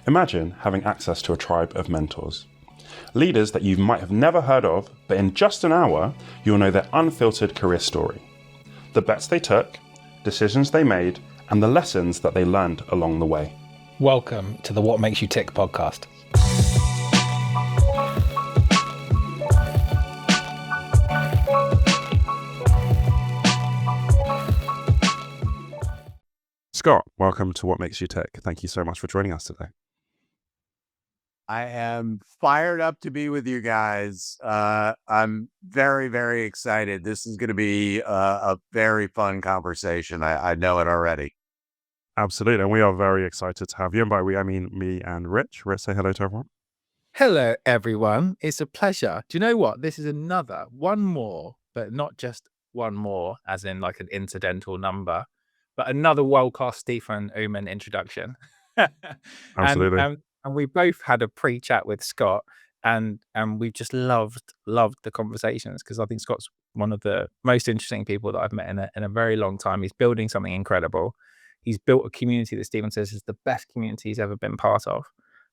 Imagine having access to a tribe of mentors. Leaders that you might have never heard of, but in just an hour, you'll know their unfiltered career story. The bets they took, decisions they made, and the lessons that they learned along the way. Welcome to the What Makes You Tick podcast. Scott, welcome to What Makes You Tick. Thank you so much for joining us today. I am fired up to be with you guys. I'm very, very excited. This is going to be a very fun conversation. I know it already. Absolutely, and we are very excited to have you. And by we, I mean me and Rich. Rich, say hello to everyone. Hello, everyone. It's a pleasure. Do you know what? This is one more, but not just one more, as in like an incidental number, but another world-class Stephen Uman introduction. Absolutely. And we both had a pre-chat with Scott, and we just loved the conversations, because I think Scott's one of the most interesting people that I've met in a very long time. He's building something incredible. He's built a community that Stephen says is the best community he's ever been part of.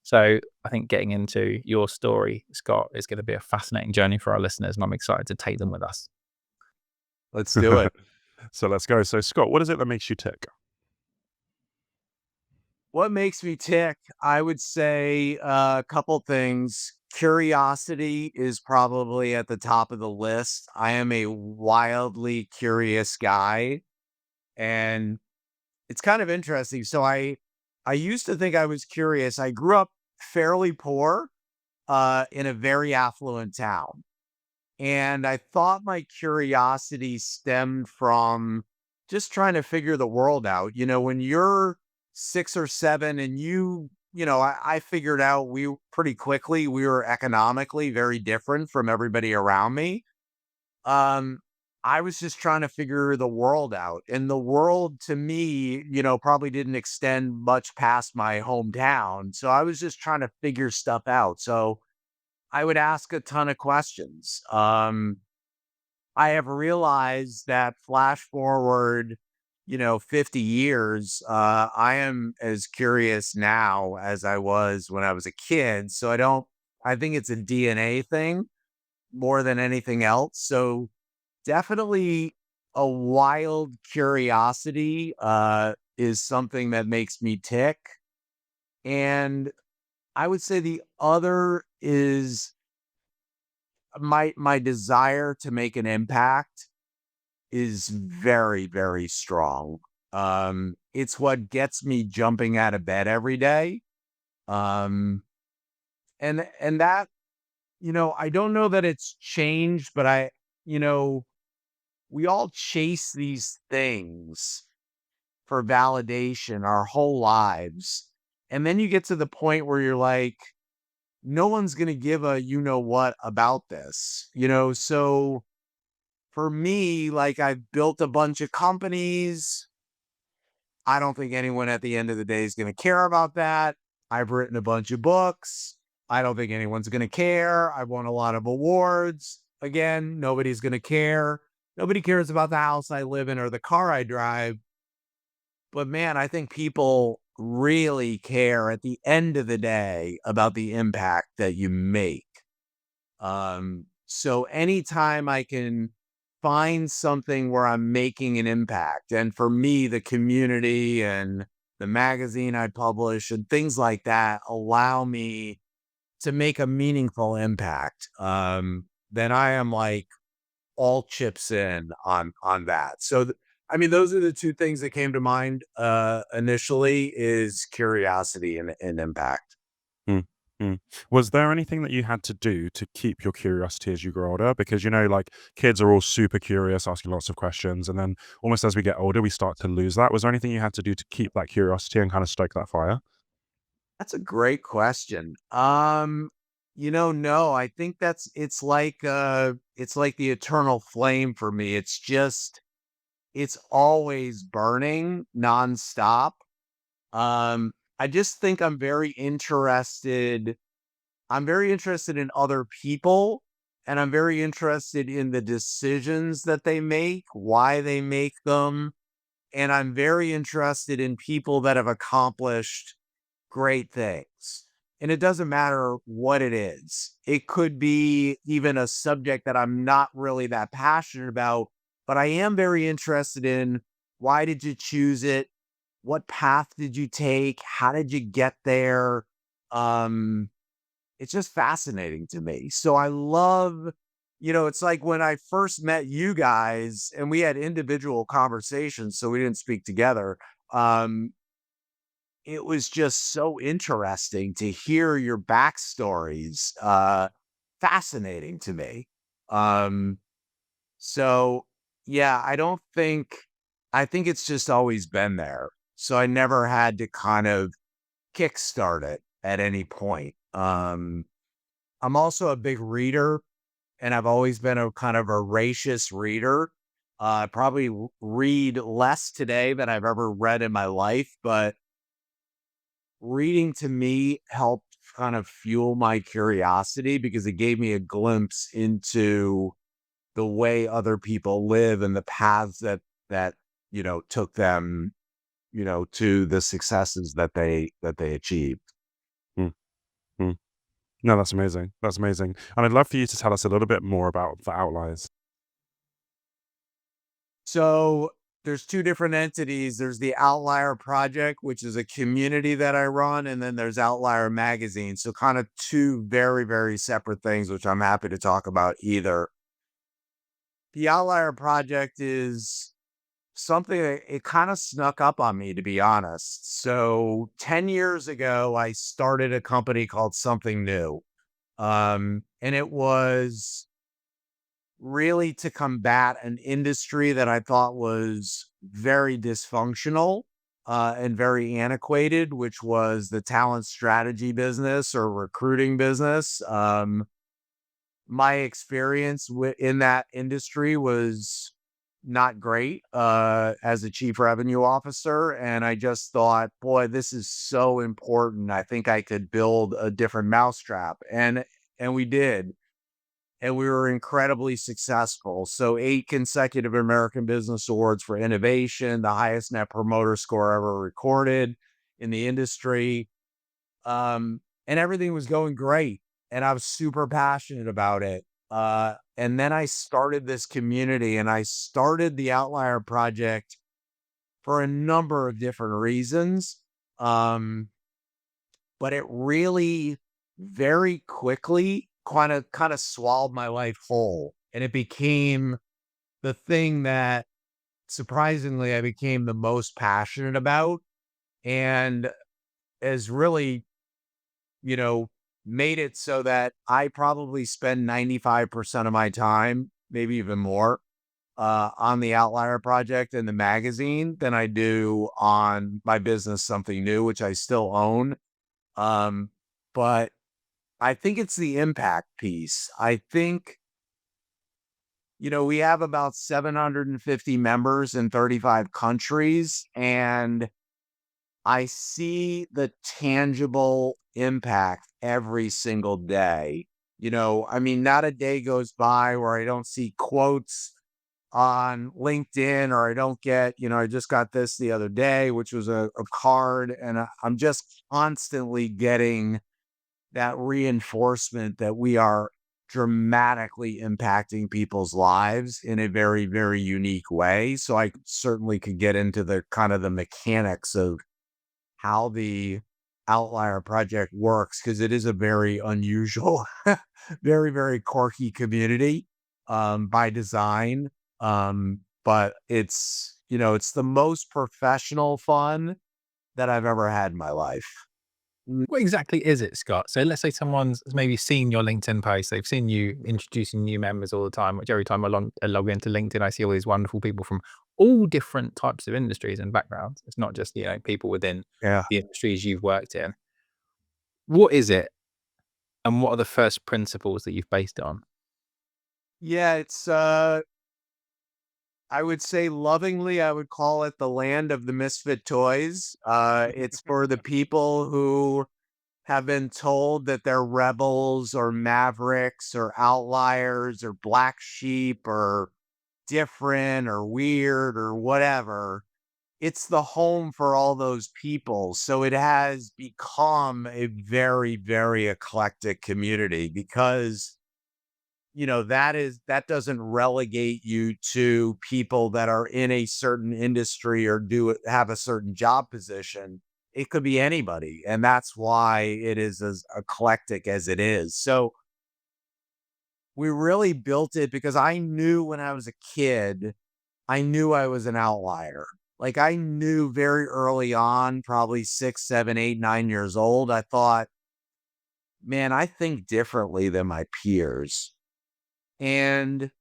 So I think getting into your story, Scott, is going to be a fascinating journey for our listeners, and I'm excited to take them with us. Let's do it. So let's go. So Scott, what is it that makes you tick? What makes me tick? I would say a couple things. Curiosity is probably at the top of the list. I am a wildly curious guy, and it's kind of interesting. So I used to think I was curious. I grew up fairly poor in a very affluent town. And I thought my curiosity stemmed from just trying to figure the world out. You know, when you're 6 or 7 and I figured out pretty quickly, we were economically very different from everybody around me. I was just trying to figure the world out. And the world to me, probably didn't extend much past my hometown. So I was just trying to figure stuff out. So I would ask a ton of questions. I have realized that flash forward, 50 years, I am as curious now as I was when I was a kid. So I think it's a DNA thing more than anything else. So definitely a wild curiosity is something that makes me tick. And I would say the other is my desire to make an impact is very, very strong. It's what gets me jumping out of bed every day. And that, I don't know that it's changed, but we all chase these things for validation our whole lives. And then you get to the point where you're like, no one's going to give a what about this, So for me, like, I've built a bunch of companies. I don't think anyone at the end of the day is going to care about that. I've written a bunch of books. I don't think anyone's going to care. I've won a lot of awards. Again, nobody's going to care. Nobody cares about the house I live in or the car I drive. But man, I think people really care at the end of the day about the impact that you make. So anytime I can find something where I'm making an impact, and for me, the community and the magazine I publish and things like that allow me to make a meaningful impact, then I am like all chips in on that. So those are the two things that came to mind initially, is curiosity and impact. Was there anything that you had to do to keep your curiosity as you grow older? Because, like, kids are all super curious, asking lots of questions. And then almost as we get older, we start to lose that. Was there anything you had to do to keep that curiosity and kind of stoke that fire? That's a great question. No, I think it's like the eternal flame for me. It's always burning nonstop. I just think I'm very interested in other people, and I'm very interested in the decisions that they make, why they make them. And I'm very interested in people that have accomplished great things. And it doesn't matter what it is. It could be even a subject that I'm not really that passionate about, but I am very interested in why did you choose it? What path did you take? How did you get there? Um, it's just fascinating to me. So I love, it's like when I first met you guys and we had individual conversations, so we didn't speak together. Um, it was just so interesting to hear your backstories. Fascinating to me. Um, so yeah, I think it's just always been there. So I never had to kind of kickstart it at any point. I'm also a big reader, and I've always been a kind of voracious reader. I probably read less today than I've ever read in my life, but reading to me helped kind of fuel my curiosity because it gave me a glimpse into the way other people live and the paths that took them to the successes that they achieved. Mm, mm. No, that's amazing. That's amazing. And I'd love for you to tell us a little bit more about the Outliers. So there's two different entities. There's the Outlier Project, which is a community that I run, and then there's Outlier Magazine. So kind of two very, very separate things, which I'm happy to talk about either. The Outlier Project is something that it kind of snuck up on me, to be honest. So 10 years ago, I started a company called Something New. And it was really to combat an industry that I thought was very dysfunctional and very antiquated, which was the talent strategy business or recruiting business. My experience in that industry was not great as a chief revenue officer. And I just thought, boy, this is so important. I think I could build a different mousetrap. And we did. And we were incredibly successful. So 8 consecutive American Business Awards for innovation, the highest net promoter score ever recorded in the industry. And everything was going great. And I was super passionate about it. And then I started this community and I started the Outlier Project for a number of different reasons. But it really very quickly kind of swallowed my life whole. And it became the thing that surprisingly I became the most passionate about and has really, you know, made it so that I probably spend 95% of my time, maybe even more, on the Outlier Project and the magazine than I do on my business, Something New, which I still own. But I think it's the impact piece. I think, we have about 750 members in 35 countries, and I see the tangible impact every single day. I mean, not a day goes by where I don't see quotes on LinkedIn or I don't get, I just got this the other day, which was a card, and I'm just constantly getting that reinforcement that we are dramatically impacting people's lives in a very, very unique way. So I certainly could get into the kind of the mechanics of how the Outlier Project works because it is a very unusual, very, very quirky community by design. But it's the most professional fun that I've ever had in my life. What exactly is it, Scott? So let's say someone's maybe seen your LinkedIn post, they've seen you introducing new members all the time, which every time I log into LinkedIn, I see all these wonderful people from all different types of industries and backgrounds. It's not just, people within Yeah. the industries you've worked in. What is it? And what are the first principles that you've based it on? Yeah, it's I would say lovingly, I would call it the land of the misfit toys. It's for the people who have been told that they're rebels or mavericks or outliers or black sheep or different or weird or whatever. it's the home for all those people. So it has become a very, very eclectic community because, that doesn't relegate you to people that are in a certain industry or have a certain job position. It could be anybody. And that's why it is as eclectic as it is. So we really built it because I knew when I was a kid, I knew I was an outlier. Like I knew very early on, probably 6, 7, 8, 9 years old, I thought, man, I think differently than my peers. And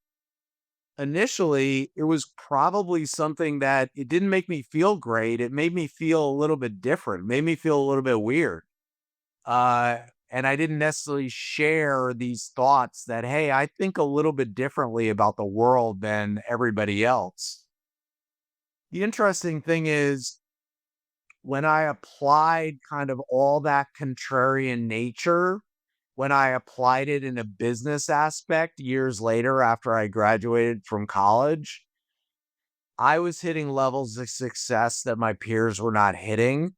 initially, it was probably something that it didn't make me feel great. It made me feel a little bit different, made me feel a little bit weird. Uh, and I didn't necessarily share these thoughts that, hey, I think a little bit differently about the world than everybody else. The interesting thing is, when I applied kind of all that contrarian nature, when I applied it in a business aspect years later after I graduated from college, I was hitting levels of success that my peers were not hitting.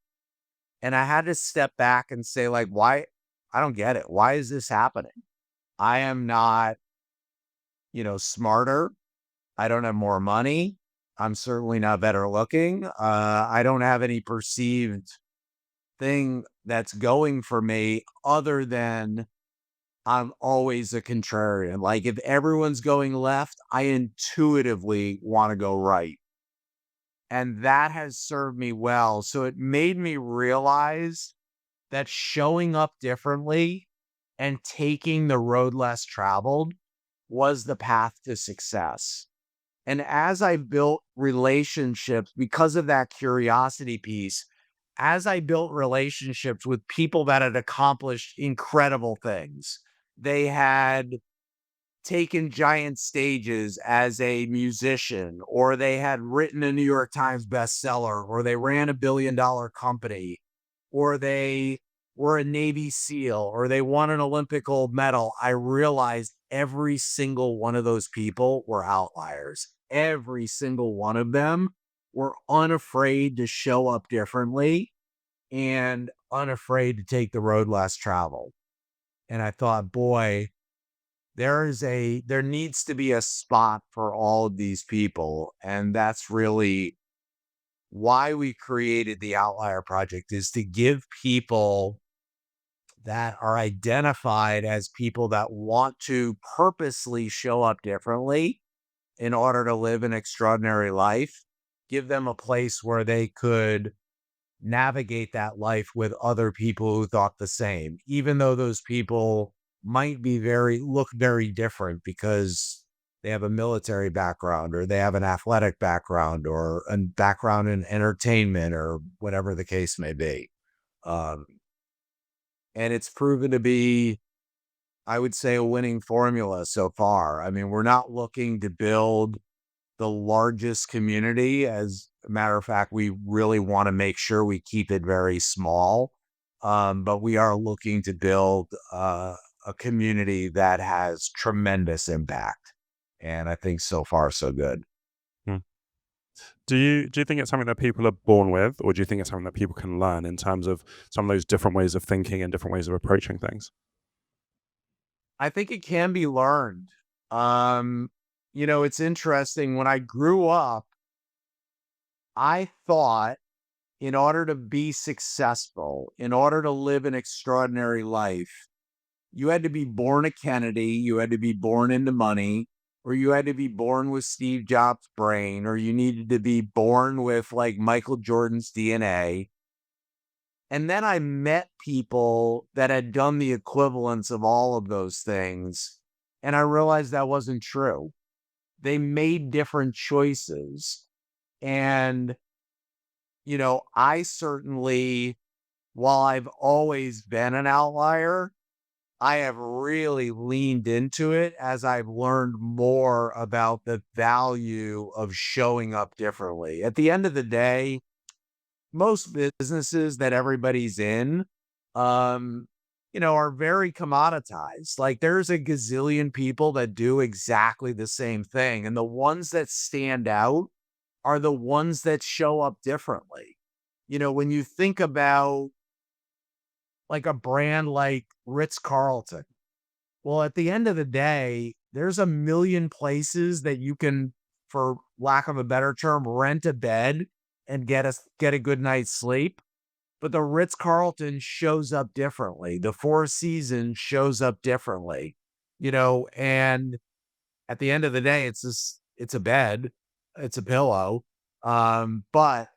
And I had to step back and say, like, why? I don't get it. Why is this happening? I am not, smarter. I don't have more money. I'm certainly not better looking. I don't have any perceived thing that's going for me other than I'm always a contrarian. Like if everyone's going left, I intuitively want to go right. And that has served me well. So it made me realize that showing up differently and taking the road less traveled was the path to success. And as I built relationships because of that curiosity piece, as I built relationships with people that had accomplished incredible things, they had taken giant stages as a musician, or they had written a New York Times bestseller, or they ran $1 billion company, or they were a Navy SEAL, or they won an Olympic gold medal. I realized every single one of those people were outliers. Every single one of them were unafraid to show up differently and unafraid to take the road less traveled. And I thought, boy, there needs to be a spot for all of these people. And that's really why we created the Outlier Project, is to give people that are identified as people that want to purposely show up differently in order to live an extraordinary life, give them a place where they could navigate that life with other people who thought the same, even though those people might look very different because they have a military background or they have an athletic background or a background in entertainment or whatever the case may be. Um, and it's proven to be, I would say, a winning formula so far. I mean, we're not looking to build the largest community. As a matter of fact, we really want to make sure we keep it very small. But we are looking to build a community that has tremendous impact. And I think so far, so good. Hmm. Do you think it's something that people are born with, or do you think it's something that people can learn in terms of some of those different ways of thinking and different ways of approaching things? I think it can be learned. Um, it's interesting. When I grew up, I thought in order to be successful, in order to live an extraordinary life, you had to be born a Kennedy, you had to be born into money, or you had to be born with Steve Jobs' brain, or you needed to be born with like Michael Jordan's DNA. And then I met people that had done the equivalence of all of those things. And I realized that wasn't true. They made different choices. And, I certainly, while I've always been an outlier, I have really leaned into it as I've learned more about the value of showing up differently. At the end of the day, most businesses that everybody's in, um, are very commoditized. Like there's a gazillion people that do exactly the same thing. And the ones that stand out are the ones that show up differently. When you think about like a brand like Ritz-Carlton, well, at the end of the day, there's a million places that you can, for lack of a better term, rent a bed and get a good night's sleep. But the Ritz-Carlton shows up differently. The Four Seasons shows up differently, and at the end of the day, it's a bed, it's a pillow. But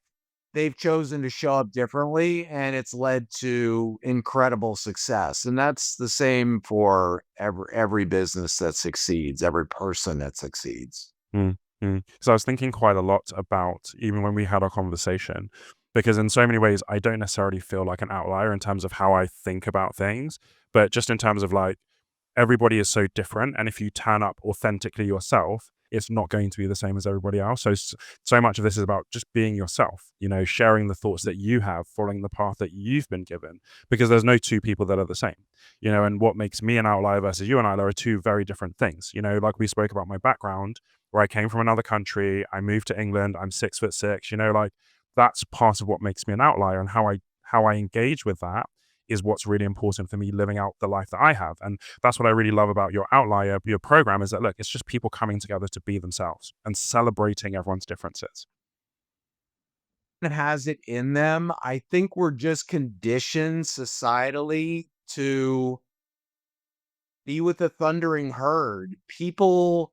they've chosen to show up differently, and it's led to incredible success. And that's the same for every business that succeeds, every person that succeeds. Mm, So I was thinking quite a lot about, even when we had our conversation, because in so many ways, I don't necessarily feel like an outlier in terms of how I think about things, but just in terms of like, everybody is so different. And if you turn up authentically yourself, it's not going to be the same as everybody else. So much of this is about just being yourself, sharing the thoughts that you have, following the path that you've been given, because there's no two people that are the same, and what makes me an outlier versus you and I are two very different things. Like we spoke about my background, where I came from another country, I moved to England, I'm 6'6", like that's part of what makes me an outlier, and how I engage with that is what's really important for me living out the life that I have. And that's what I really love about your Outlier, your program, is that, look, it's just people coming together to be themselves and celebrating everyone's differences. It has it in them. I think we're just conditioned societally to be with the thundering herd. People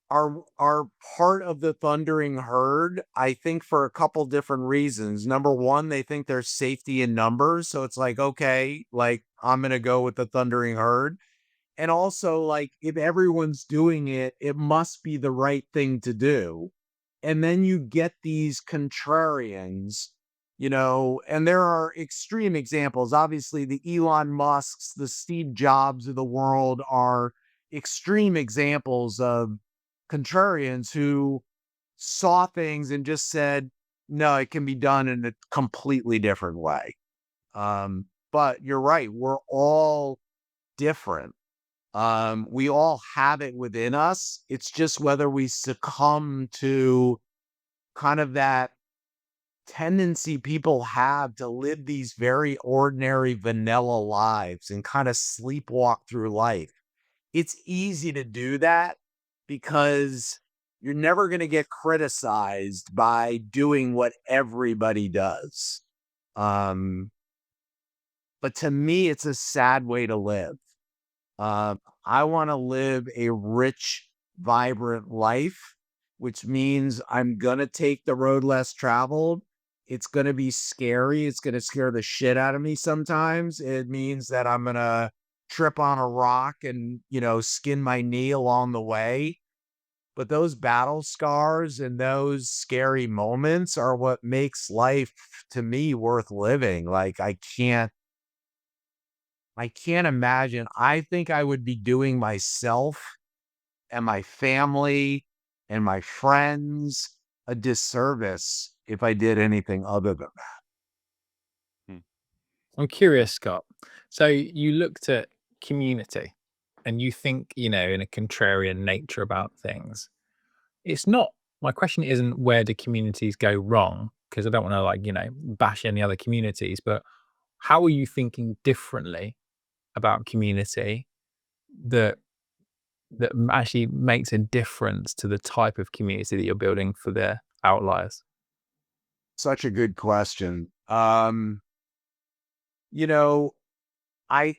are part of the thundering herd, I think, for a couple different reasons. Number one, they think there's safety in numbers. So it's like, okay, like I'm going to go with the thundering herd. And also, like, if everyone's doing it, it must be the right thing to do. And then you get these contrarians, and there are extreme examples. Obviously, the Elon Musks, the Steve Jobs of the world are extreme examples of contrarians who saw things and just said, no, it can be done in a completely different way. But you're right, we're all different. We all have it within us. It's just whether we succumb to kind of that tendency people have to live these very ordinary vanilla lives and kind of sleepwalk through life. It's easy to do that because you're never going to get criticized by doing what everybody does. Um, but to me, it's a sad way to live. I want to live a rich, vibrant life, which means I'm going to take the road less traveled. It's going to be scary. It's going to scare the shit out of me sometimes. It means that I'm going to trip on a rock and, skin my knee along the way. But those battle scars and those scary moments are what makes life, to me, worth living. Like, I can't imagine. I think I would be doing myself and my family and my friends a disservice if I did anything other than that. Hmm. I'm curious, Scott. So you looked at community and you think, in a contrarian nature about things. It's not, my question isn't where do communities go wrong? Because I don't want to bash any other communities, but how are you thinking differently about community that actually makes a difference to the type of community that you're building for the outliers? Such a good question. You know, I,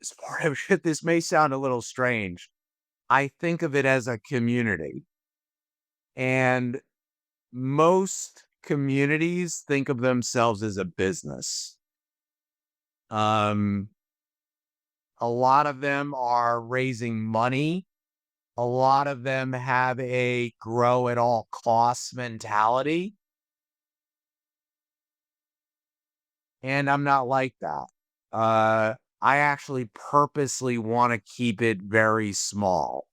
as part of it, this may sound a little strange. I think of it as a community. And most communities think of themselves as a business. Um, a lot of them are raising money. A lot of them have a grow at all costs mentality. And I'm not like that. I actually purposely want to keep it very small.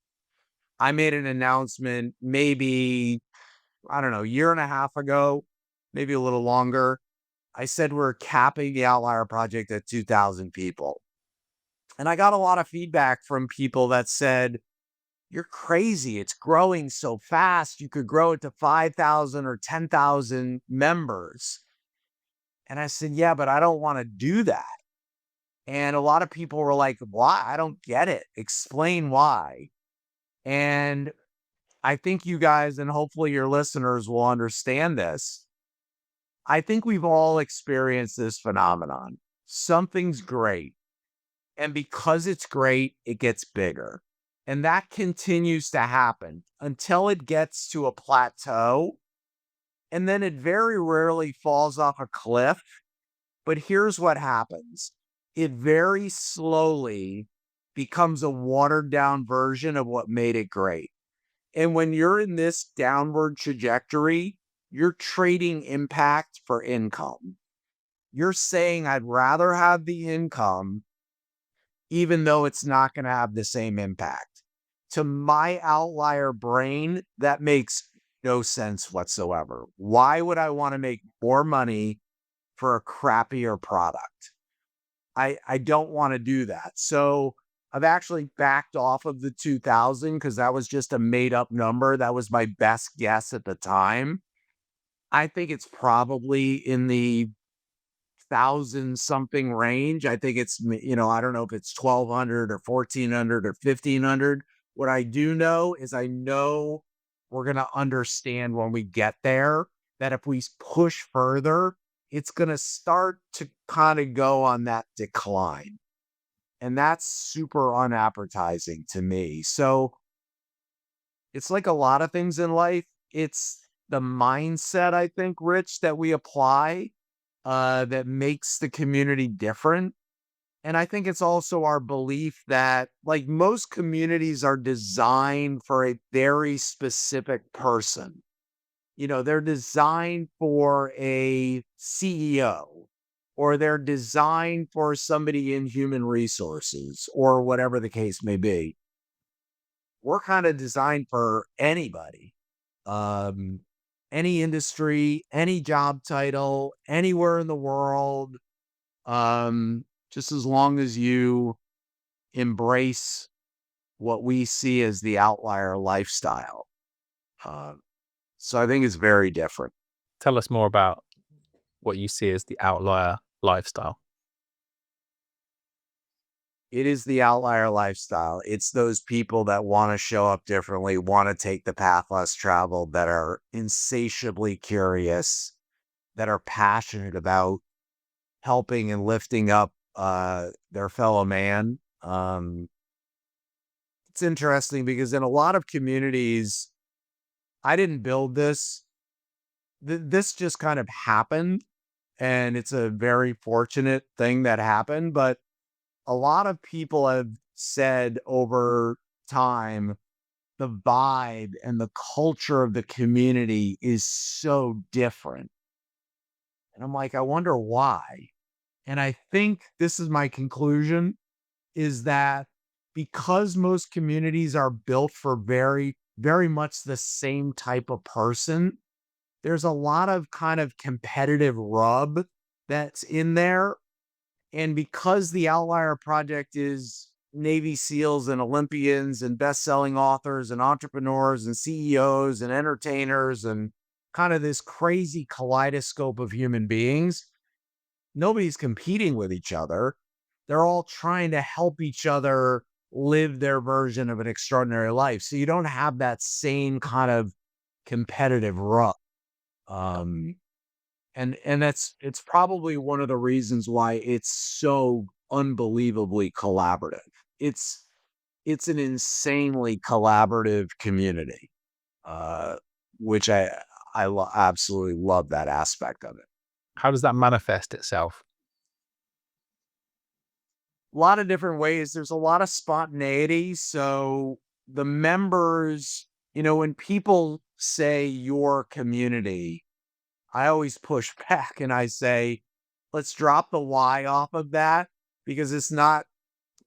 I made an announcement maybe, I don't know, a year and a half ago, maybe a little longer. I said we're capping the Outlier Project at 2,000 people. And I got a lot of feedback from people that said, you're crazy. It's growing so fast. You could grow it to 5,000 or 10,000 members. And I said, yeah, but I don't want to do that. And a lot of people were like, why? I don't get it. Explain why. And I think you guys and hopefully your listeners will understand this. I think we've all experienced this phenomenon. Something's great. And because it's great, it gets bigger. And that continues to happen until it gets to a plateau. And then it very rarely falls off a cliff. But here's what happens. It very slowly becomes a watered down version of what made it great. And when you're in this downward trajectory, you're trading impact for income. You're saying, I'd rather have the income, even though it's not going to have the same impact. To my outlier brain, that makes no sense whatsoever. Why would I want to make more money for a crappier product? I don't want to do that. So I've actually backed off of the 2000 because that was just a made up number. That was my best guess at the time. I think it's probably in the 1,000 something range. I think it's, I don't know if it's 1,200 or 1,400 or 1,500. What I do know is I know we're going to understand when we get there that if we push further, it's going to start to kind of go on that decline. And that's super unappetizing to me. So it's like a lot of things in life. It's the mindset, I think, Rich, that we apply that makes the community different. And I think it's also our belief that, like, most communities are designed for a very specific person. They're designed for a CEO, or they're designed for somebody in human resources, or whatever the case may be. We're kind of designed for anybody, any industry, any job title, anywhere in the world, just as long as you embrace what we see as the outlier lifestyle. So I think it's very different. Tell us more about what you see as the outlier lifestyle. It is the outlier lifestyle. It's those people that want to show up differently, want to take the path less traveled, that are insatiably curious, that are passionate about helping and lifting up their fellow man. It's interesting because in a lot of communities, I didn't build this. This just kind of happened, and it's a very fortunate thing that happened. But a lot of people have said over time, the vibe and the culture of the community is so different. And I'm like, I wonder why. And I think this is my conclusion, is that because most communities are built for very, very much the same type of person, there's a lot of kind of competitive rub that's in there. And because the Outlier Project is Navy SEALs and Olympians and best-selling authors and entrepreneurs and CEOs and entertainers and kind of this crazy kaleidoscope of human beings, nobody's competing with each other. They're all trying to help each other live their version of an extraordinary life. So you don't have that same kind of competitive rub. And it's probably one of the reasons why it's so unbelievably collaborative. It's an insanely collaborative community, which I absolutely love that aspect of it. How does that manifest itself? A lot of different ways. There's a lot of spontaneity. So the members, when people say your community, I always push back and I say, let's drop the Y off of that, because it's not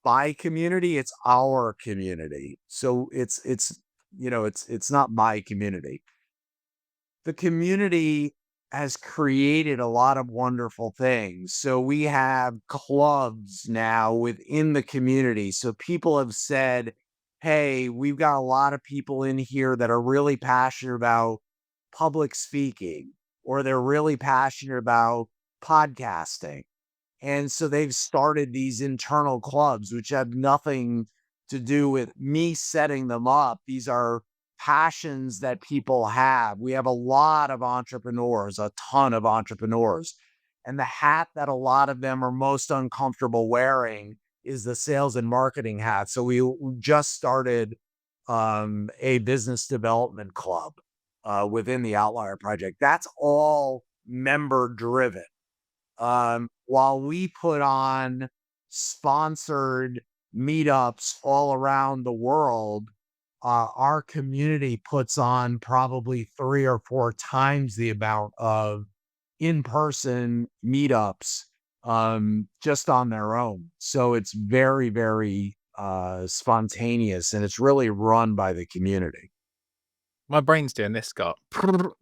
my community, it's our community. So it's not my community. The community has created a lot of wonderful things. So we have clubs now within the community. So people have said, hey, we've got a lot of people in here that are really passionate about public speaking, or they're really passionate about podcasting. And so they've started these internal clubs, which have nothing to do with me setting them up. These are passions that people have. We have a lot of entrepreneurs, a ton of entrepreneurs. And the hat that a lot of them are most uncomfortable wearing is the sales and marketing hat. So we just started a business development club within the Outlier Project. That's all member driven. While we put on sponsored meetups all around the world, our community puts on probably 3 or 4 times the amount of in-person meetups, just on their own. So it's very, very spontaneous, and it's really run by the community. My brain's doing this, Scott,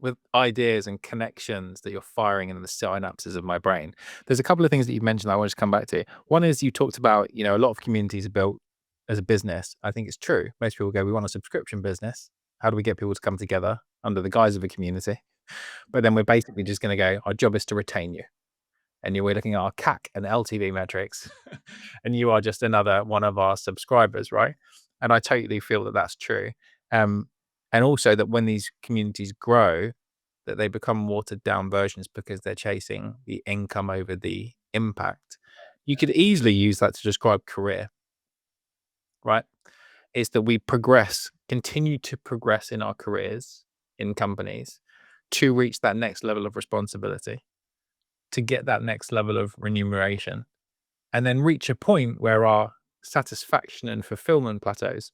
with ideas and connections that you're firing in the synapses of my brain. There's a couple of things that you've mentioned I want to come back to. One is you talked about, a lot of communities are built as a business. I think it's true. Most people go, we want a subscription business. How do we get people to come together under the guise of a community? But then we're basically just going to go, our job is to retain you. And we're looking at our CAC and LTV metrics. And you are just another one of our subscribers, right? And I totally feel that that's true. And also that when these communities grow, that they become watered down versions because they're chasing the income over the impact. You could easily use that to describe career, right? It's that we continue to progress in our careers in companies to reach that next level of responsibility, to get that next level of remuneration, and then reach a point where our satisfaction and fulfillment plateaus.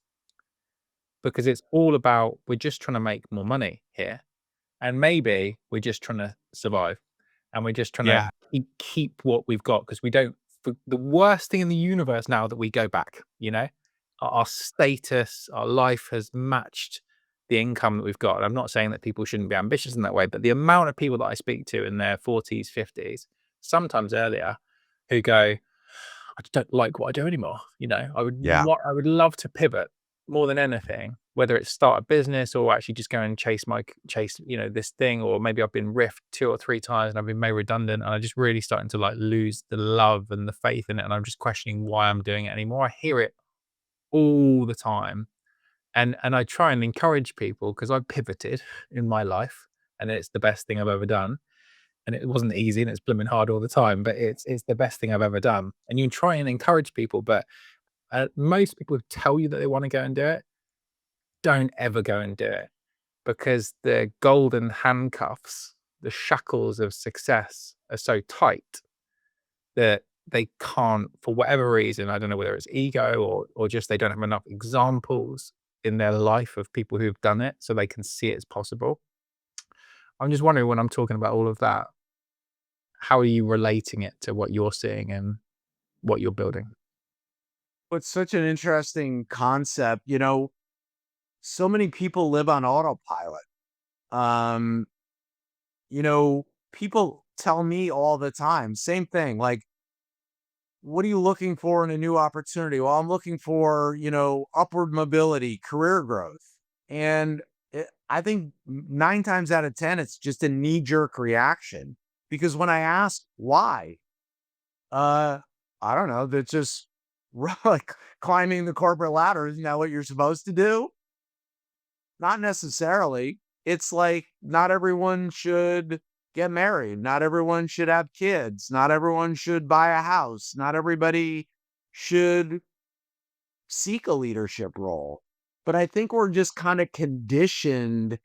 Because it's all about, we're just trying to make more money here. And maybe we're just trying to survive, and we're just trying Yeah. to keep what we've got, because we don't, the worst thing in the universe now that we go back, our status, our life has matched the income that we've got. And I'm not saying that people shouldn't be ambitious in that way, but the amount of people that I speak to in their 40s, 50s, sometimes earlier, who go, I just don't like what I do anymore. I Yeah. would love to pivot more than anything, whether it's start a business or actually just go and chase this thing, or maybe I've been riffed 2 or 3 times and I've been made redundant, and I'm just really starting to lose the love and the faith in it, and I'm just questioning why I'm doing it anymore. I hear it all the time, and I try and encourage people, because I pivoted in my life, and it's the best thing I've ever done. And it wasn't easy, and it's blooming hard all the time, but it's the best thing I've ever done. And you try and encourage people, but most people who tell you that they want to go and do it don't ever go and do it, because the golden handcuffs, the shackles of success are so tight that they can't, for whatever reason, I don't know whether it's ego or just they don't have enough examples in their life of people who've done it so they can see it's possible. I'm just wondering, when I'm talking about all of that, how are you relating it to what you're seeing and what you're building? It's such an interesting concept. So many people live on autopilot. Um, People tell me all the time, same thing, like, what are you looking for in a new opportunity? Well, I'm looking for, upward mobility, career growth. And I think 9 times out of 10, it's just a knee jerk reaction, because when I ask why, uh, I don't know, that's just like climbing the corporate ladder. Isn't that what you're supposed to do? Not necessarily. It's like, not everyone should get married. Not everyone should have kids. Not everyone should buy a house. Not everybody should seek a leadership role. But I think we're just kind of conditioned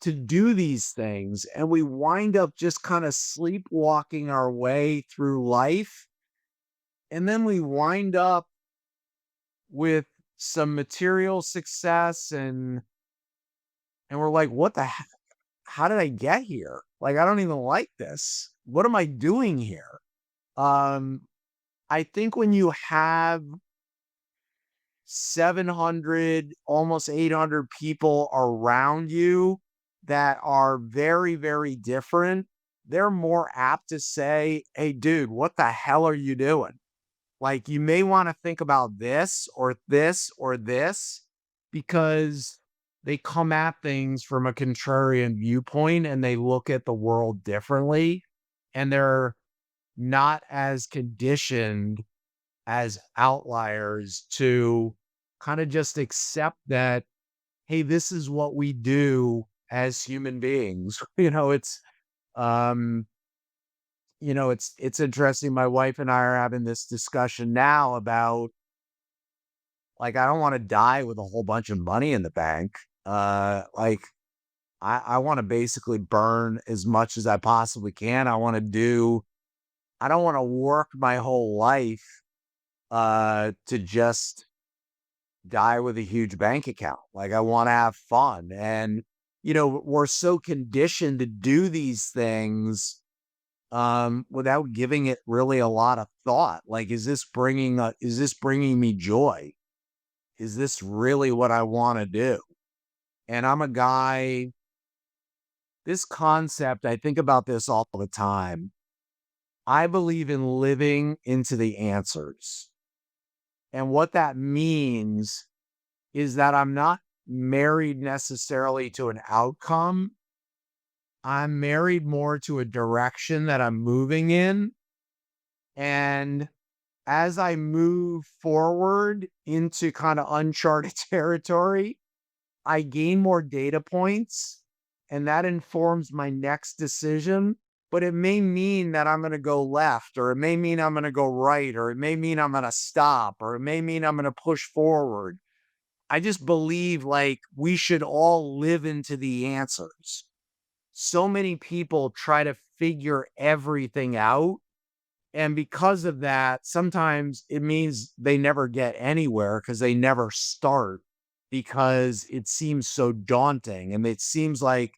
to do these things, and we wind up just kind of sleepwalking our way through life. And then we wind up with some material success, and we're like, what the heck? How did I get here? Like, I don't even like this. What am I doing here? Um, I think when you have 700, almost 800 people around you that are very, very different, they're more apt to say, hey, dude, what the hell are you doing? Like, you may want to think about this or this or this, because they come at things from a contrarian viewpoint and they look at the world differently, and they're not as conditioned as outliers to kind of just accept that, hey, this is what we do as human beings. Um, it's interesting. My wife and I are having this discussion now about, like, I don't want to die with a whole bunch of money in the bank. Like, I want to basically burn as much as I possibly can. I don't want to work my whole life to just die with a huge bank account. Like, I want to have fun. And, we're so conditioned to do these things without giving it really a lot of thought. Like, is this bringing me joy? Is this really what I want to do? And I'm a guy, this concept, I think about this all the time. I believe in living into the answers. And what that means is that I'm not married necessarily to an outcome. I'm married more to a direction that I'm moving in. And as I move forward into kind of uncharted territory, I gain more data points, and that informs my next decision. But it may mean that I'm going to go left, or it may mean I'm going to go right, or it may mean I'm going to stop, or it may mean I'm going to push forward. I just believe, like, we should all live into the answers. So many people try to figure everything out. And because of that, sometimes it means they never get anywhere because they never start, because it seems so daunting. And it seems like,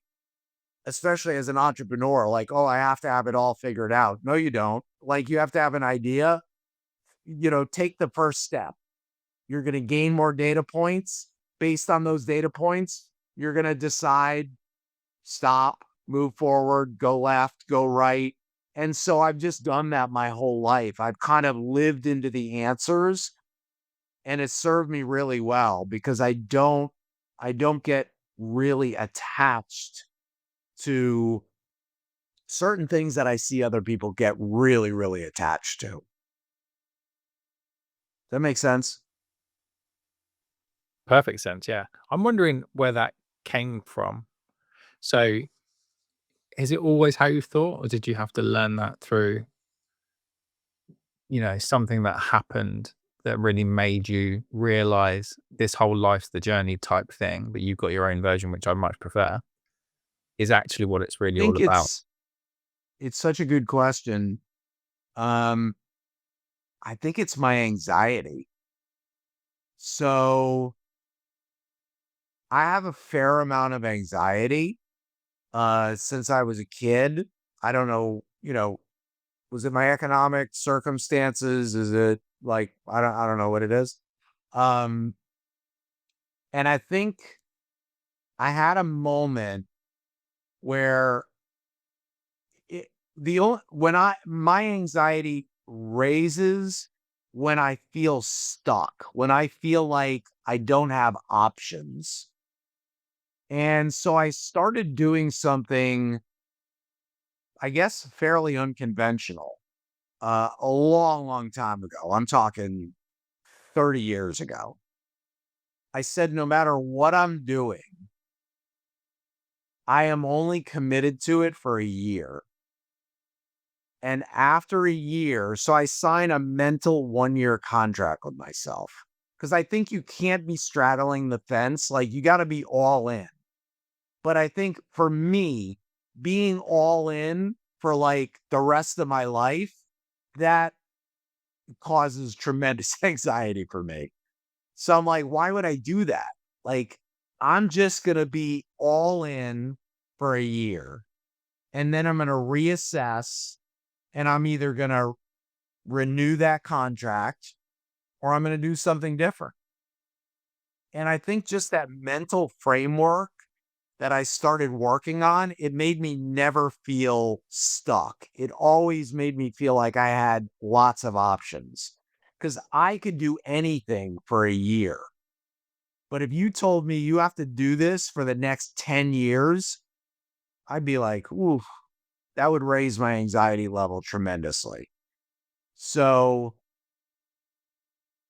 especially as an entrepreneur, like, oh, I have to have it all figured out. No, you don't. Like, you have to have an idea, take the first step. You're going to gain more data points. Based on those data points, you're going to decide, stop, move forward, go left, go right. And so I've just done that my whole life. I've kind of lived into the answers, and it served me really well, because I don't get really attached to certain things that I see other people get really, really attached to. Does that make sense? Perfect sense. Yeah. I'm wondering where that came from. So is it always how you thought, or did you have to learn that through, something that happened that really made you realize this whole life's the journey type thing, but you've got your own version, which I much prefer, is actually what it's I really all think about? it's such a good question. Um, I think it's my anxiety. So I have a fair amount of anxiety since I was a kid. I don't know, was it my economic circumstances? Is it, like, I don't know what it is. Um, and I think I had a moment where it, when my anxiety raises when I feel stuck, when I feel like I don't have options. And so I started doing something, I guess, fairly unconventional, a long, long time ago. I'm talking 30 years ago. I said, no matter what I'm doing, I am only committed to it for a year. And after a year, so I sign a mental 1-year contract with myself, because I think you can't be straddling the fence. Like, you got to be all in. But I think for me, being all in for like the rest of my life, that causes tremendous anxiety for me. So I'm like, why would I do that? Like, I'm just going to be all in for a year, and then I'm going to reassess, and I'm either going to renew that contract, or I'm going to do something different. And I think just that mental framework that I started working on, it made me never feel stuck. It always made me feel like I had lots of options. because I could do anything for a year. But if you told me you have to do this for the next 10 years, I'd be like, ooh, that would raise my anxiety level tremendously. So,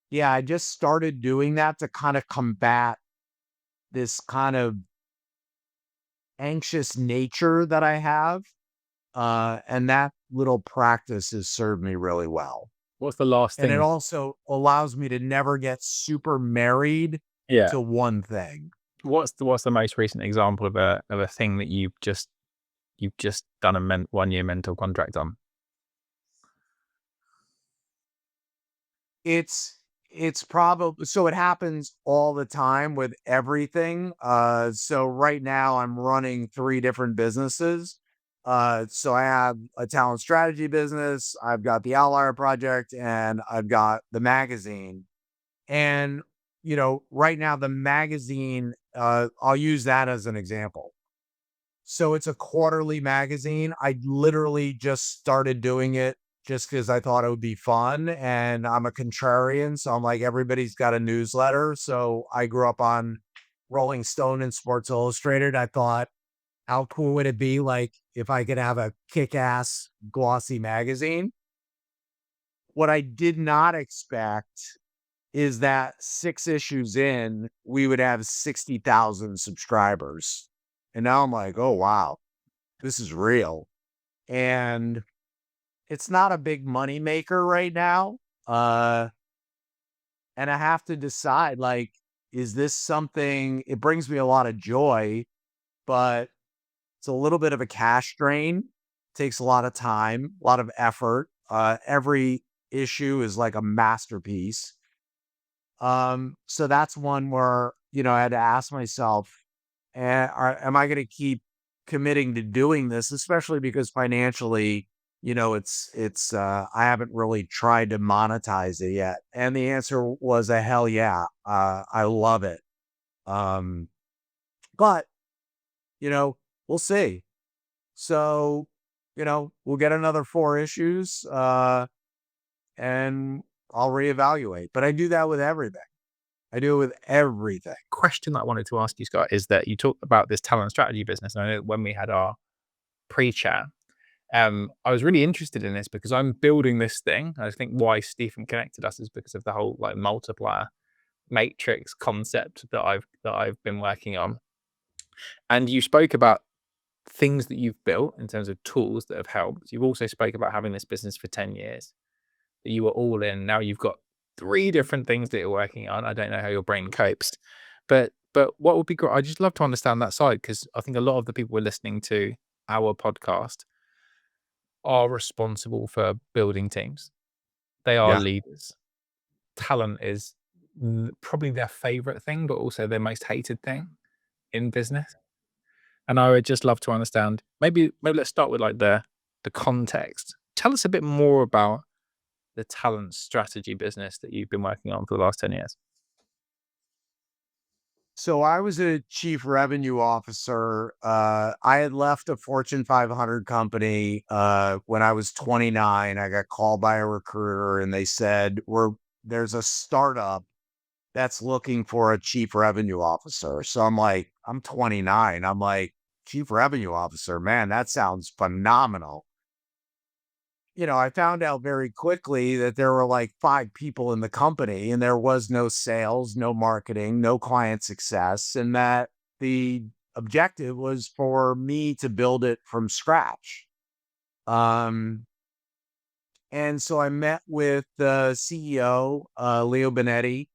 yeah, I just started doing that to kind of combat this kind of anxious nature that I have. And that little practice has served me really well. What's the last And it thing? also allows me to never get super married Yeah. to one thing. What's the most recent example of a thing that you've just done a 1 year mental contract on? It's probably, so it happens all the time with everything. So right now I'm running 3 different businesses. So I have a talent strategy business, I've got the Outlier Project, and I've got the magazine. And, right now the magazine, I'll use that as an example. So it's a quarterly magazine. I literally just started doing it just because I thought it would be fun. And I'm a contrarian. So I'm like, everybody's got a newsletter. So I grew up on Rolling Stone and Sports Illustrated. I thought, how cool would it be like if I could have a kick-ass glossy magazine? What I did not expect is that 6 issues in, we would have 60,000 subscribers. And now I'm like, oh, wow, this is real. And it's not a big money maker right now. And I have to decide, like, is this something, it brings me a lot of joy, but it's a little bit of a cash drain, takes a lot of time, a lot of effort. Every issue is like a masterpiece. So that's one where, I had to ask myself, am I going to keep committing to doing this, especially because financially, I haven't really tried to monetize it yet. And the answer was a hell yeah. I love it. But, we'll see. So, we'll get another 4 issues, and I'll reevaluate. But I do that with everything. I do it with everything. Question that I wanted to ask you, Scott, is that you talked about this talent strategy business. And I know when we had our pre-chat, I was really interested in this because I'm building this thing. I think why Stephen connected us is because of the whole like multiplier matrix concept that I've been working on. And you spoke about things that you've built in terms of tools that have helped. You've also spoke about having this business for 10 years that you were all in. Now you've got 3 different things that you're working on. I don't know how your brain copes, but what would be great, I just love to understand that side, because I think a lot of the people who are listening to our podcast are responsible for building teams. They are Yeah. leaders. Talent is probably their favorite thing, but also their most hated thing in business. And I would just love to understand, maybe let's start with like the context. Tell us a bit more about the talent strategy business that you've been working on for the last 10 years. So I was a chief revenue officer. I had left a Fortune 500 company when I was 29. I got called by a recruiter and they said, there's a startup that's looking for a chief revenue officer. So I'm like, I'm 29. I'm like, chief revenue officer, man, that sounds phenomenal. I found out very quickly that there were like 5 people in the company and there was no sales, no marketing, no client success, and that the objective was for me to build it from scratch. Um, and so I met with the CEO, Leo Benetti,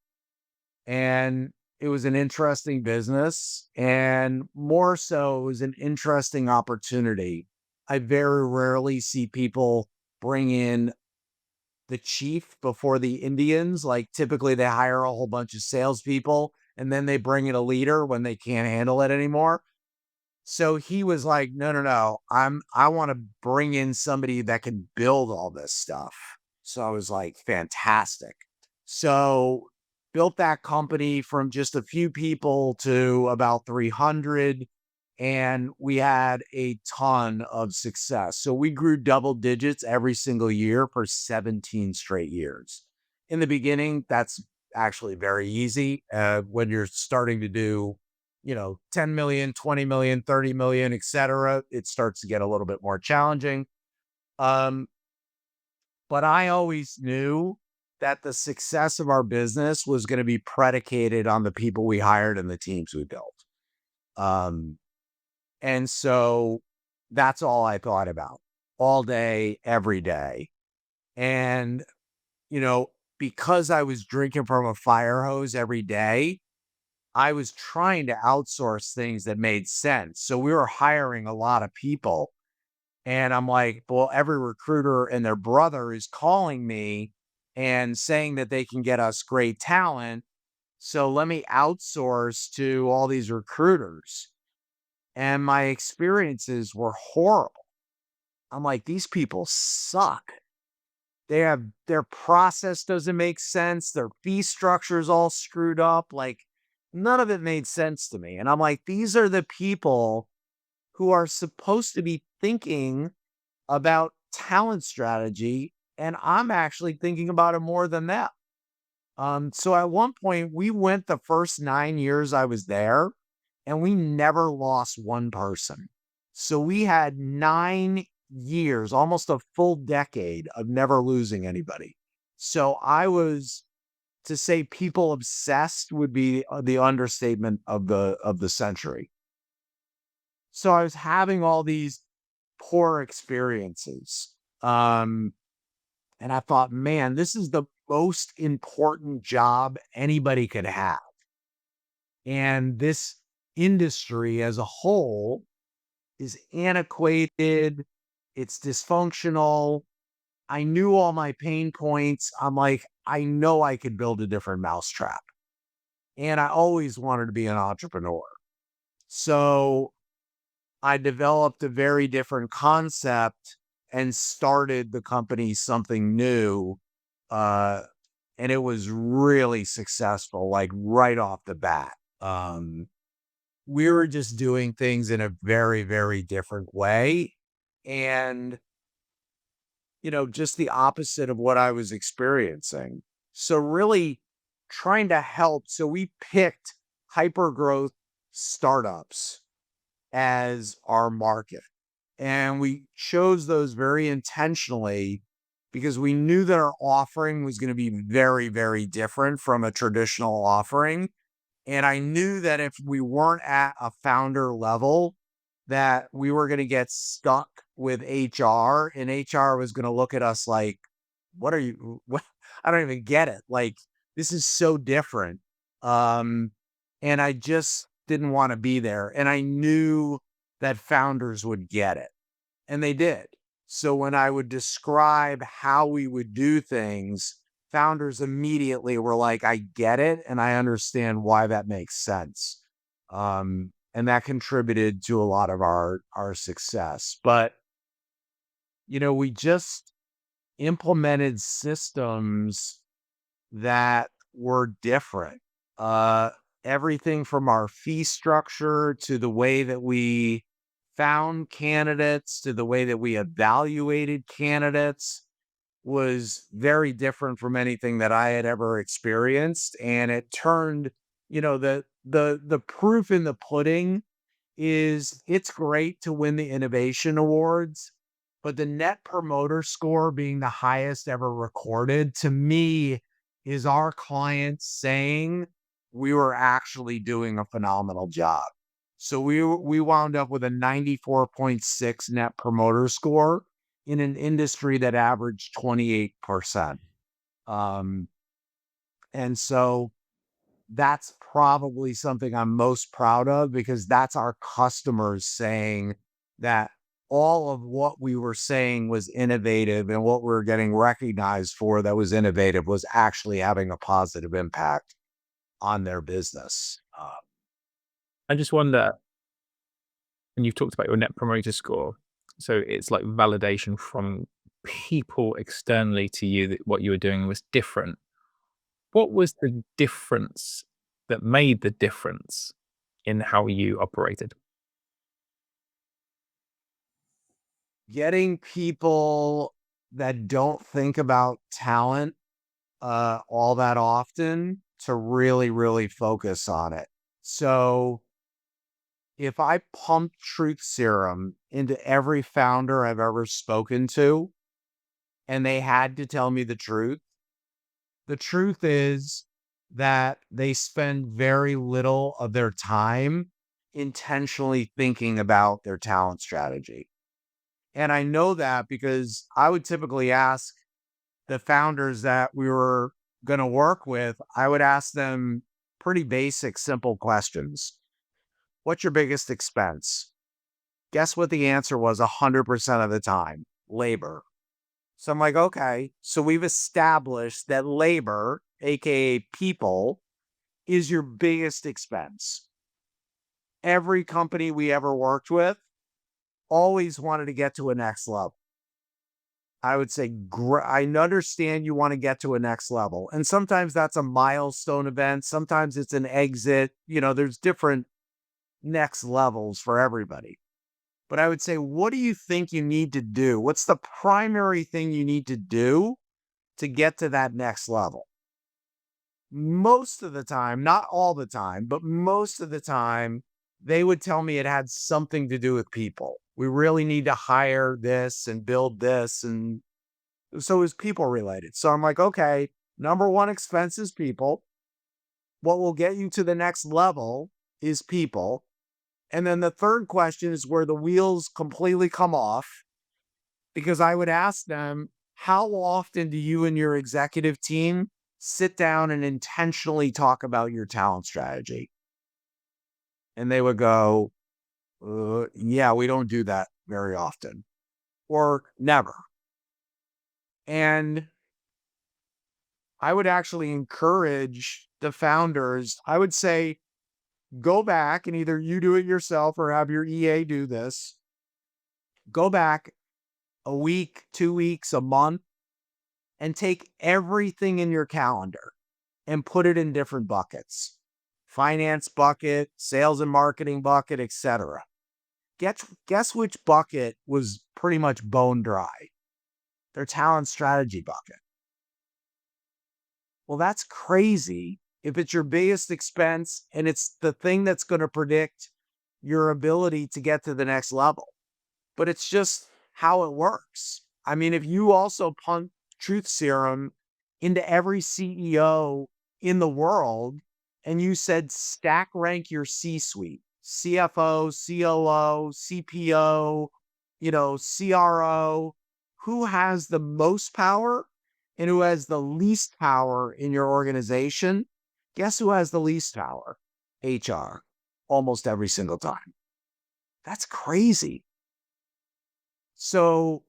and it was an interesting business, and more so, it was an interesting opportunity. I very rarely see people bring in the chief before the Indians. Like typically they hire a whole bunch of salespeople and then they bring in a leader when they can't handle it anymore. So he was like, no, no, no, I want to bring in somebody that can build all this stuff. So I was like, fantastic. So built that company from just a few people to about 300. And we had a ton of success. So we grew double digits every single year for 17 straight years. In the beginning, that's actually very easy. When you're starting to do, 10 million, 20 million, 30 million, et cetera, it starts to get a little bit more challenging. Um, but I always knew that the success of our business was going to be predicated on the people we hired and the teams we built. Um, and so that's all I thought about all day, every day. And, you know, because I was drinking from a fire hose every day, I was trying to outsource things that made sense. So we were hiring a lot of people. And I'm like, well, every recruiter and their brother is calling me and saying that they can get us great talent. So let me outsource to all these recruiters. And my experiences were horrible. I'm like, these people suck. Their process doesn't make sense. Their fee structure is all screwed up. Like, none of it made sense to me. And I'm like, these are the people who are supposed to be thinking about talent strategy, and I'm actually thinking about it more than that. So at one point, we went the first 9 years I was there, and we never lost one person. So we had 9 years, almost a full decade of never losing anybody. So I was, to say people obsessed would be the understatement of the century. So I was having all these poor experiences. And I thought, man, this is the most important job anybody could have. And this industry as a whole is antiquated, it's dysfunctional. I knew all my pain points. I'm like, I know I could build a different mousetrap. And I always wanted to be an entrepreneur. So I developed a very different concept and started the company Something New. Uh, and it was really successful, like right off the bat. We were just doing things in a very, very different way. And, just the opposite of what I was experiencing. So, really trying to help. So, we picked hyper growth startups as our market. And we chose those very intentionally because we knew that our offering was going to be very, very different from a traditional offering. And I knew that if we weren't at a founder level, that we were going to get stuck with HR, and HR was going to look at us like, what are you, what? I don't even get it. Like, this is so different. And I just didn't want to be there. And I knew that founders would get it, and they did. So when I would describe how we would do things, founders immediately were like, I get it, and I understand why that makes sense. And that contributed to a lot of our success. But, we just implemented systems that were different. Everything from our fee structure to the way that we found candidates to the way that we evaluated candidates was very different from anything that I had ever experienced. And it turned, the proof in the pudding is it's great to win the innovation awards, but the net promoter score being the highest ever recorded to me is our clients saying we were actually doing a phenomenal job. So we wound up with a 94.6 net promoter score in an industry that averaged 28%. And so that's probably something I'm most proud of because that's our customers saying that all of what we were saying was innovative and what we were getting recognized for that was innovative was actually having a positive impact on their business. I just wonder, and you've talked about your net promoter score, so it's like validation from people externally to you that what you were doing was different. What was the difference that made the difference in how you operated? Getting people that don't think about talent all that often to really, really focus on it. So if I pump truth serum into every founder I've ever spoken to, and they had to tell me the truth is that they spend very little of their time intentionally thinking about their talent strategy. And I know that because I would typically ask the founders that we were going to work with, I would ask them pretty basic, simple questions. What's your biggest expense? Guess what the answer was 100% of the time? Labor. So I'm like, okay, so we've established that labor, aka people, is your biggest expense. Every company we ever worked with always wanted to get to a next level. I would say, I understand you want to get to a next level. And sometimes that's a milestone event. Sometimes it's an exit. There's different next levels for everybody. But I would say, what do you think you need to do? What's the primary thing you need to do to get to that next level? Most of the time, not all the time, but most of the time, they would tell me it had something to do with people. We really need to hire this and build this. And so it's people related. So I'm like, okay, number one expense is people. What will get you to the next level is people. And then the third question is where the wheels completely come off, because I would ask them, how often do you and your executive team sit down and intentionally talk about your talent strategy? And they would go, yeah, we don't do that very often, or never. And I would actually encourage the founders. I would say, go back and either you do it yourself or have your EA do this. Go back a week, 2 weeks, a month, and take everything in your calendar and put it in different buckets. Finance bucket, sales and marketing bucket, etc. Guess which bucket was pretty much bone dry? Their talent strategy bucket. Well, that's crazy if it's your biggest expense and it's the thing that's going to predict your ability to get to the next level. But it's just how it works. I mean, if you also pump truth serum into every CEO in the world and you said stack rank your C-suite, CFO, COO, CPO, CRO, who has the most power and who has the least power in your organization? Guess who has the least power? HR, almost every single time. That's crazy. So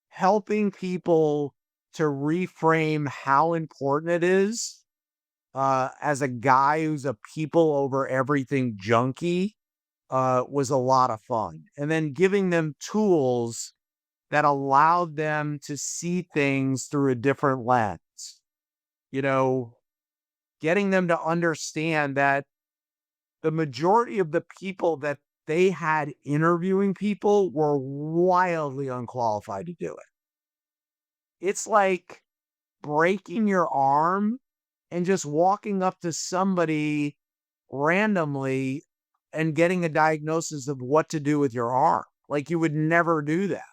helping people to reframe how important it is, as a guy who's a people over everything junkie, was a lot of fun. And then giving them tools that allowed them to see things through a different lens. Getting them to understand that the majority of the people that they had interviewing people were wildly unqualified to do it. It's like breaking your arm and just walking up to somebody randomly and getting a diagnosis of what to do with your arm. Like, you would never do that.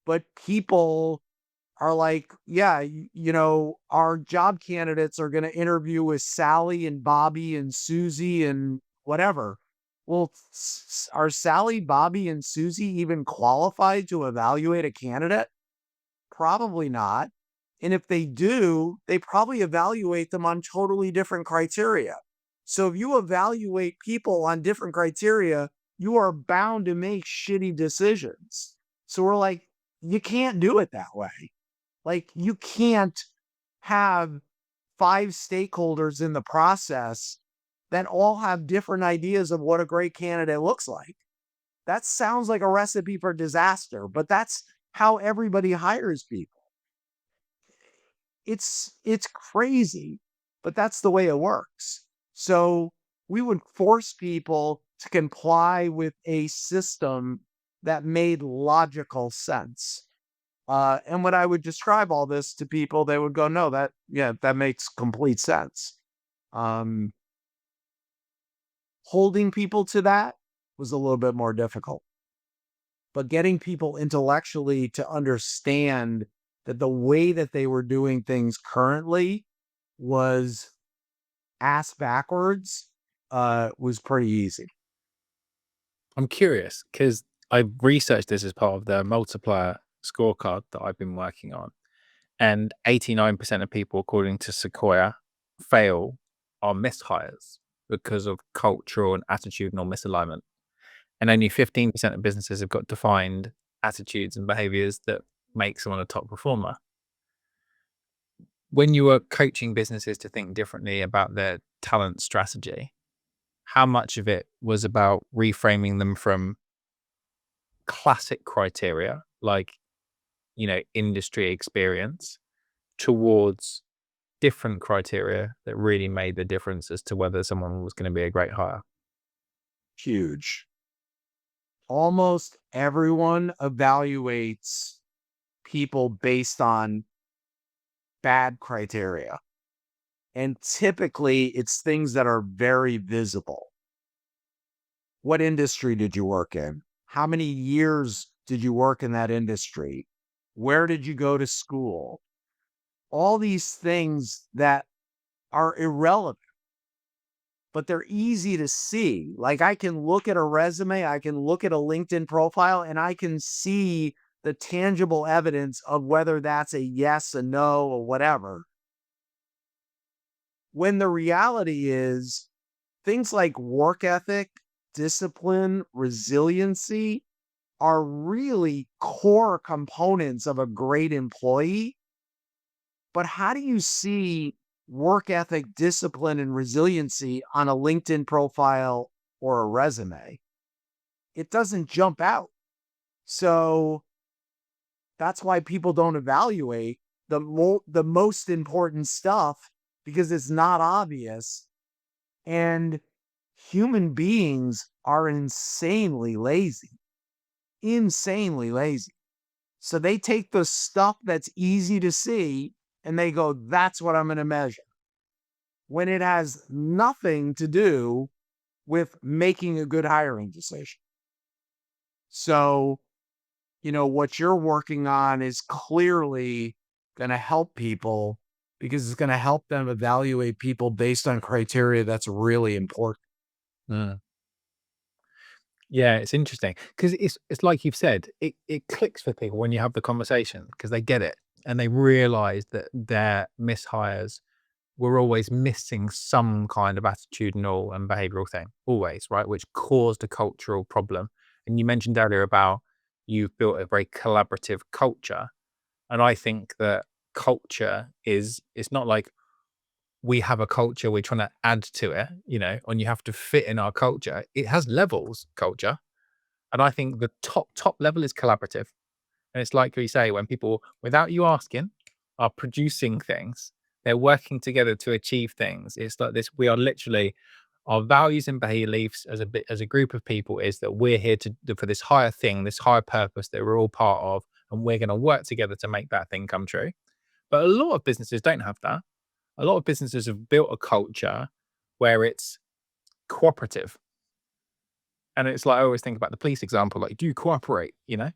But people are like, yeah, our job candidates are going to interview with Sally and Bobby and Susie and whatever. Well, are Sally, Bobby, and Susie even qualified to evaluate a candidate? Probably not. And if they do, they probably evaluate them on totally different criteria. So if you evaluate people on different criteria, you are bound to make shitty decisions. So we're like, you can't do it that way. Like, you can't have 5 stakeholders in the process that all have different ideas of what a great candidate looks like. That sounds like a recipe for disaster, but that's how everybody hires people. It's crazy, but that's the way it works. So we would force people to comply with a system that made logical sense. And when I would describe all this to people, they would go, no, that makes complete sense. Holding people to that was a little bit more difficult. But getting people intellectually to understand that the way that they were doing things currently was ass backwards was pretty easy. I'm curious because I researched this as part of the multiplier scorecard that I've been working on. And 89% of people, according to Sequoia, fail are mishires because of cultural and attitudinal misalignment. And only 15% of businesses have got defined attitudes and behaviors that make someone a top performer. When you were coaching businesses to think differently about their talent strategy, how much of it was about reframing them from classic criteria like, industry experience towards different criteria that really made the difference as to whether someone was going to be a great hire? Huge. Almost everyone evaluates people based on bad criteria. And typically it's things that are very visible. What industry did you work in? How many years did you work in that industry? Where did you go to school? All these things that are irrelevant, but they're easy to see. Like I can look at a resume, I can look at a LinkedIn profile, and I can see the tangible evidence of whether that's a yes, a no, or whatever. When the reality is things like work ethic, discipline, resiliency are really core components of a great employee. But how do you see work ethic, discipline, and resiliency on a LinkedIn profile or a resume? It doesn't jump out. So that's why people don't evaluate the most important stuff, because it's not obvious. And human beings are insanely lazy. So they take the stuff that's easy to see and they go, that's what I'm going to measure, when it has nothing to do with making a good hiring decision. So, what you're working on is clearly going to help people, because it's going to help them evaluate people based on criteria that's really important. Yeah, it's interesting because it's like you've said, it clicks for people when you have the conversation because they get it and they realize that their mishires were always missing some kind of attitudinal and behavioral thing, always, right? Which caused a cultural problem. And you mentioned earlier about you've built a very collaborative culture. And I think that culture it's not like we have a culture, we're trying to add to it, and you have to fit in our culture. It has levels, culture. And I think the top level is collaborative. And it's like we say, when people, without you asking, are producing things, they're working together to achieve things. It's like this. We are literally, our values and beliefs as a group of people is that we're here for this higher thing, this higher purpose that we're all part of, and we're going to work together to make that thing come true. But a lot of businesses don't have that. A lot of businesses have built a culture where it's cooperative. And it's like, I always think about the police example, like, do you cooperate, And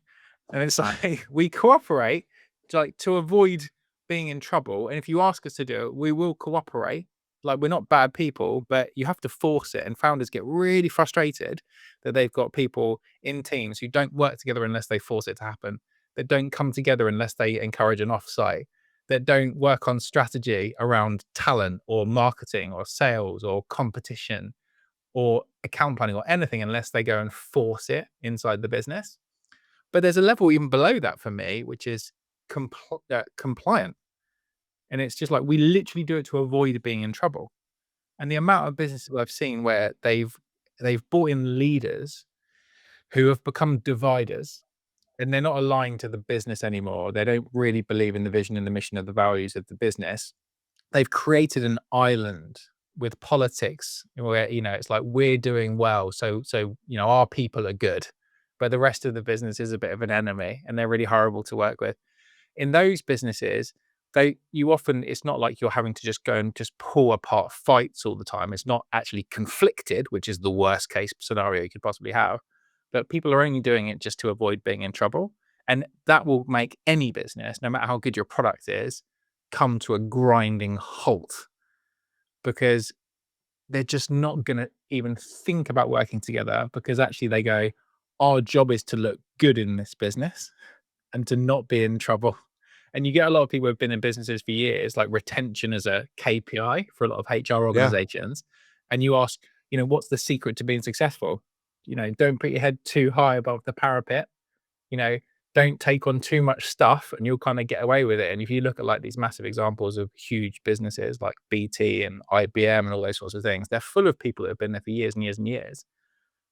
it's like, we cooperate to avoid being in trouble. And if you ask us to do it, we will cooperate. Like, we're not bad people, but you have to force it. And founders get really frustrated that they've got people in teams who don't work together unless they force it to happen, that don't come together unless they encourage an offsite, that don't work on strategy around talent or marketing or sales or competition or account planning or anything unless they go and force it inside the business. But there's a level even below that for me, which is compliant. And it's just like, we literally do it to avoid being in trouble. And the amount of businesses I've seen where they've brought in leaders who have become dividers, and they're not aligned to the business anymore. They don't really believe in the vision and the mission of the values of the business. They've created an island with politics where, it's like, we're doing well. So, our people are good, but the rest of the business is a bit of an enemy and they're really horrible to work with. in those businesses, it's not like you're having to just go and just pull apart fights all the time. It's not actually conflicted, which is the worst case scenario you could possibly have. But people are only doing it just to avoid being in trouble. And that will make any business, no matter how good your product is, come to a grinding halt, because they're just not going to even think about working together, because actually they go, our job is to look good in this business and to not be in trouble. And you get a lot of people who've been in businesses for years, like retention as a KPI for a lot of HR Yeah. organizations. And you ask, what's the secret to being successful? Don't put your head too high above the parapet. Don't take on too much stuff and you'll kind of get away with it. And if you look at like these massive examples of huge businesses like BT and IBM and all those sorts of things, they're full of people that have been there for years and years and years,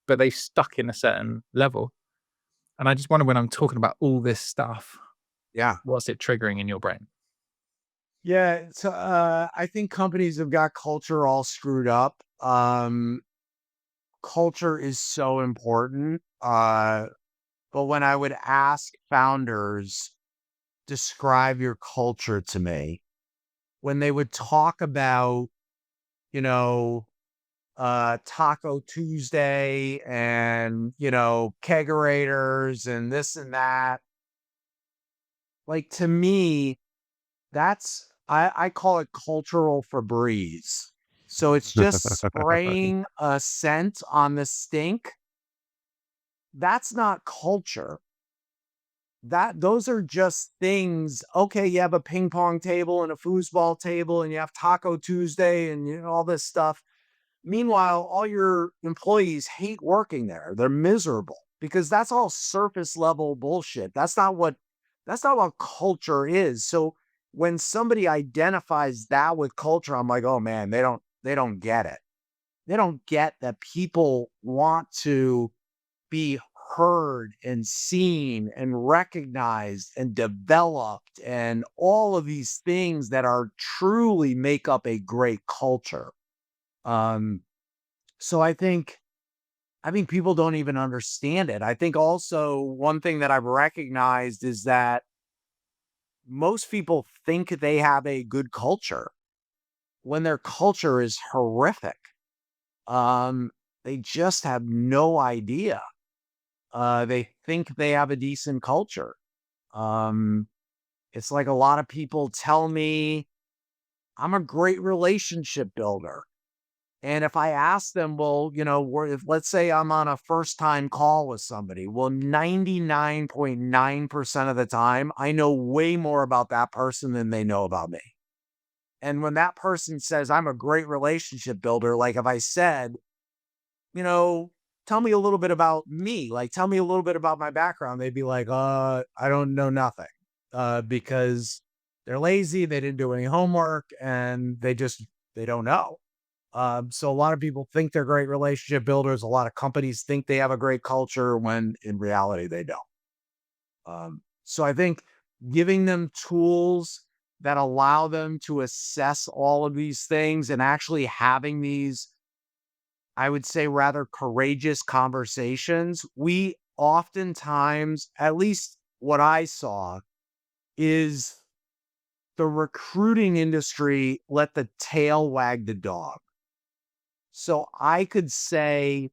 but they've stuck in a certain level. And I just wonder, when I'm talking about all this stuff, Yeah. what's it triggering in your brain? Yeah. So I think companies have got culture all screwed up. Culture is so important. But when I would ask founders, describe your culture to me, when they would talk about, Taco Tuesday and, kegerators and this and that, like, to me, I call it cultural Febreze. So it's just spraying a scent on the stink. That's not culture. Those are just things. Okay, you have a ping pong table and a foosball table and you have Taco Tuesday and all this stuff. Meanwhile, all your employees hate working there. They're miserable because that's all surface level bullshit. That's not what culture is. So when somebody identifies that with culture, I'm like, oh man, they don't get it. They don't get that people want to be heard and seen and recognized and developed and all of these things that are truly make up a great culture. Um, so I think people don't even understand it. I think also one thing that I've recognized is that most people think they have a good culture when their culture is horrific. Um, they just have no idea. They think they have a decent culture. Um, it's like a lot of people tell me I'm a great relationship builder. And if I ask them, well, if let's say I'm on a first time call with somebody, well, 99.9% of the time, I know way more about that person than they know about me. And when that person says I'm a great relationship builder, like if I said, you know, tell me a little bit about me, like tell me a little bit about my background, they'd be like, I don't know nothing. Because they're lazy, they didn't do any homework, and they don't know. So a lot of people think they're great relationship builders. A lot of companies think they have a great culture when in reality they don't. So I think giving them tools that allow them to assess all of these things and actually having these, I would say, rather courageous conversations. We oftentimes, at least what I saw, is the recruiting industry let the tail wag the dog. So I could say,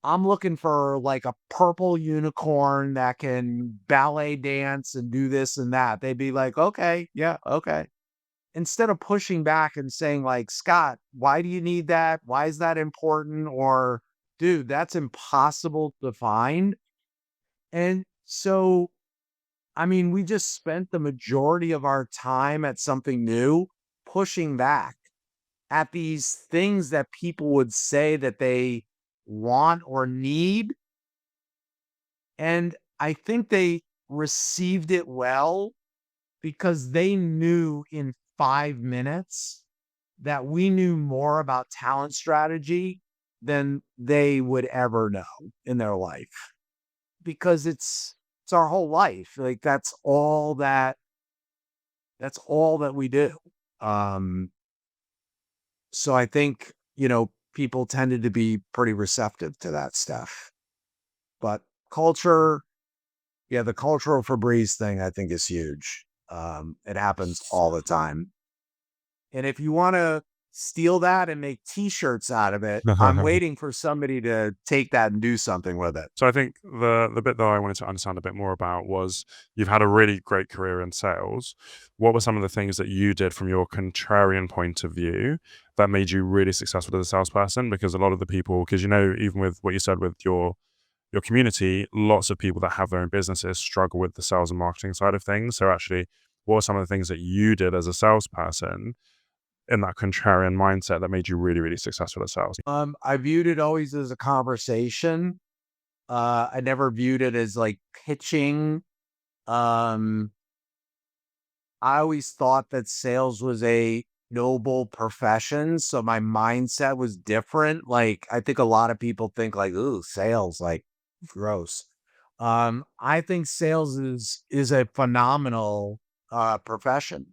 I'm looking for like a purple unicorn that can ballet dance and do this and that. They'd be like, okay, yeah, okay. Instead of pushing back and saying like, Scott, why do you need that? Why is that important? Or dude, that's impossible to find. And so, I mean, we just spent the majority of our time at something new pushing back at these things that people would say that they want or need. And I think they received it well because they knew in 5 minutes that we knew more about talent strategy than they would ever know in their life. Because it's our whole life. Like that's all that we do. Um So I think, people tended to be pretty receptive to that stuff. But culture, Yeah, the cultural Febreze thing I think is huge. It happens all the time. And if you want to steal that and make t-shirts out of it, I'm waiting for somebody to take that and do something with it. So I think the bit that I wanted to understand a bit more about was you've had a really great career in sales. What were some of the things that you did from your contrarian point of view that made you really successful as a salesperson? Because a lot of the people, because even with what you said with your community, lots of people that have their own businesses struggle with the sales and marketing side of things. So actually, what are some of the things that you did as a salesperson in that contrarian mindset that made you really, really successful at sales? I viewed it always as a conversation. I never viewed it as like pitching. Um, I always thought that sales was a noble profession, so my mindset was different. Like I think a lot of people think like, "Ooh, sales, like gross." I think sales is a phenomenal profession.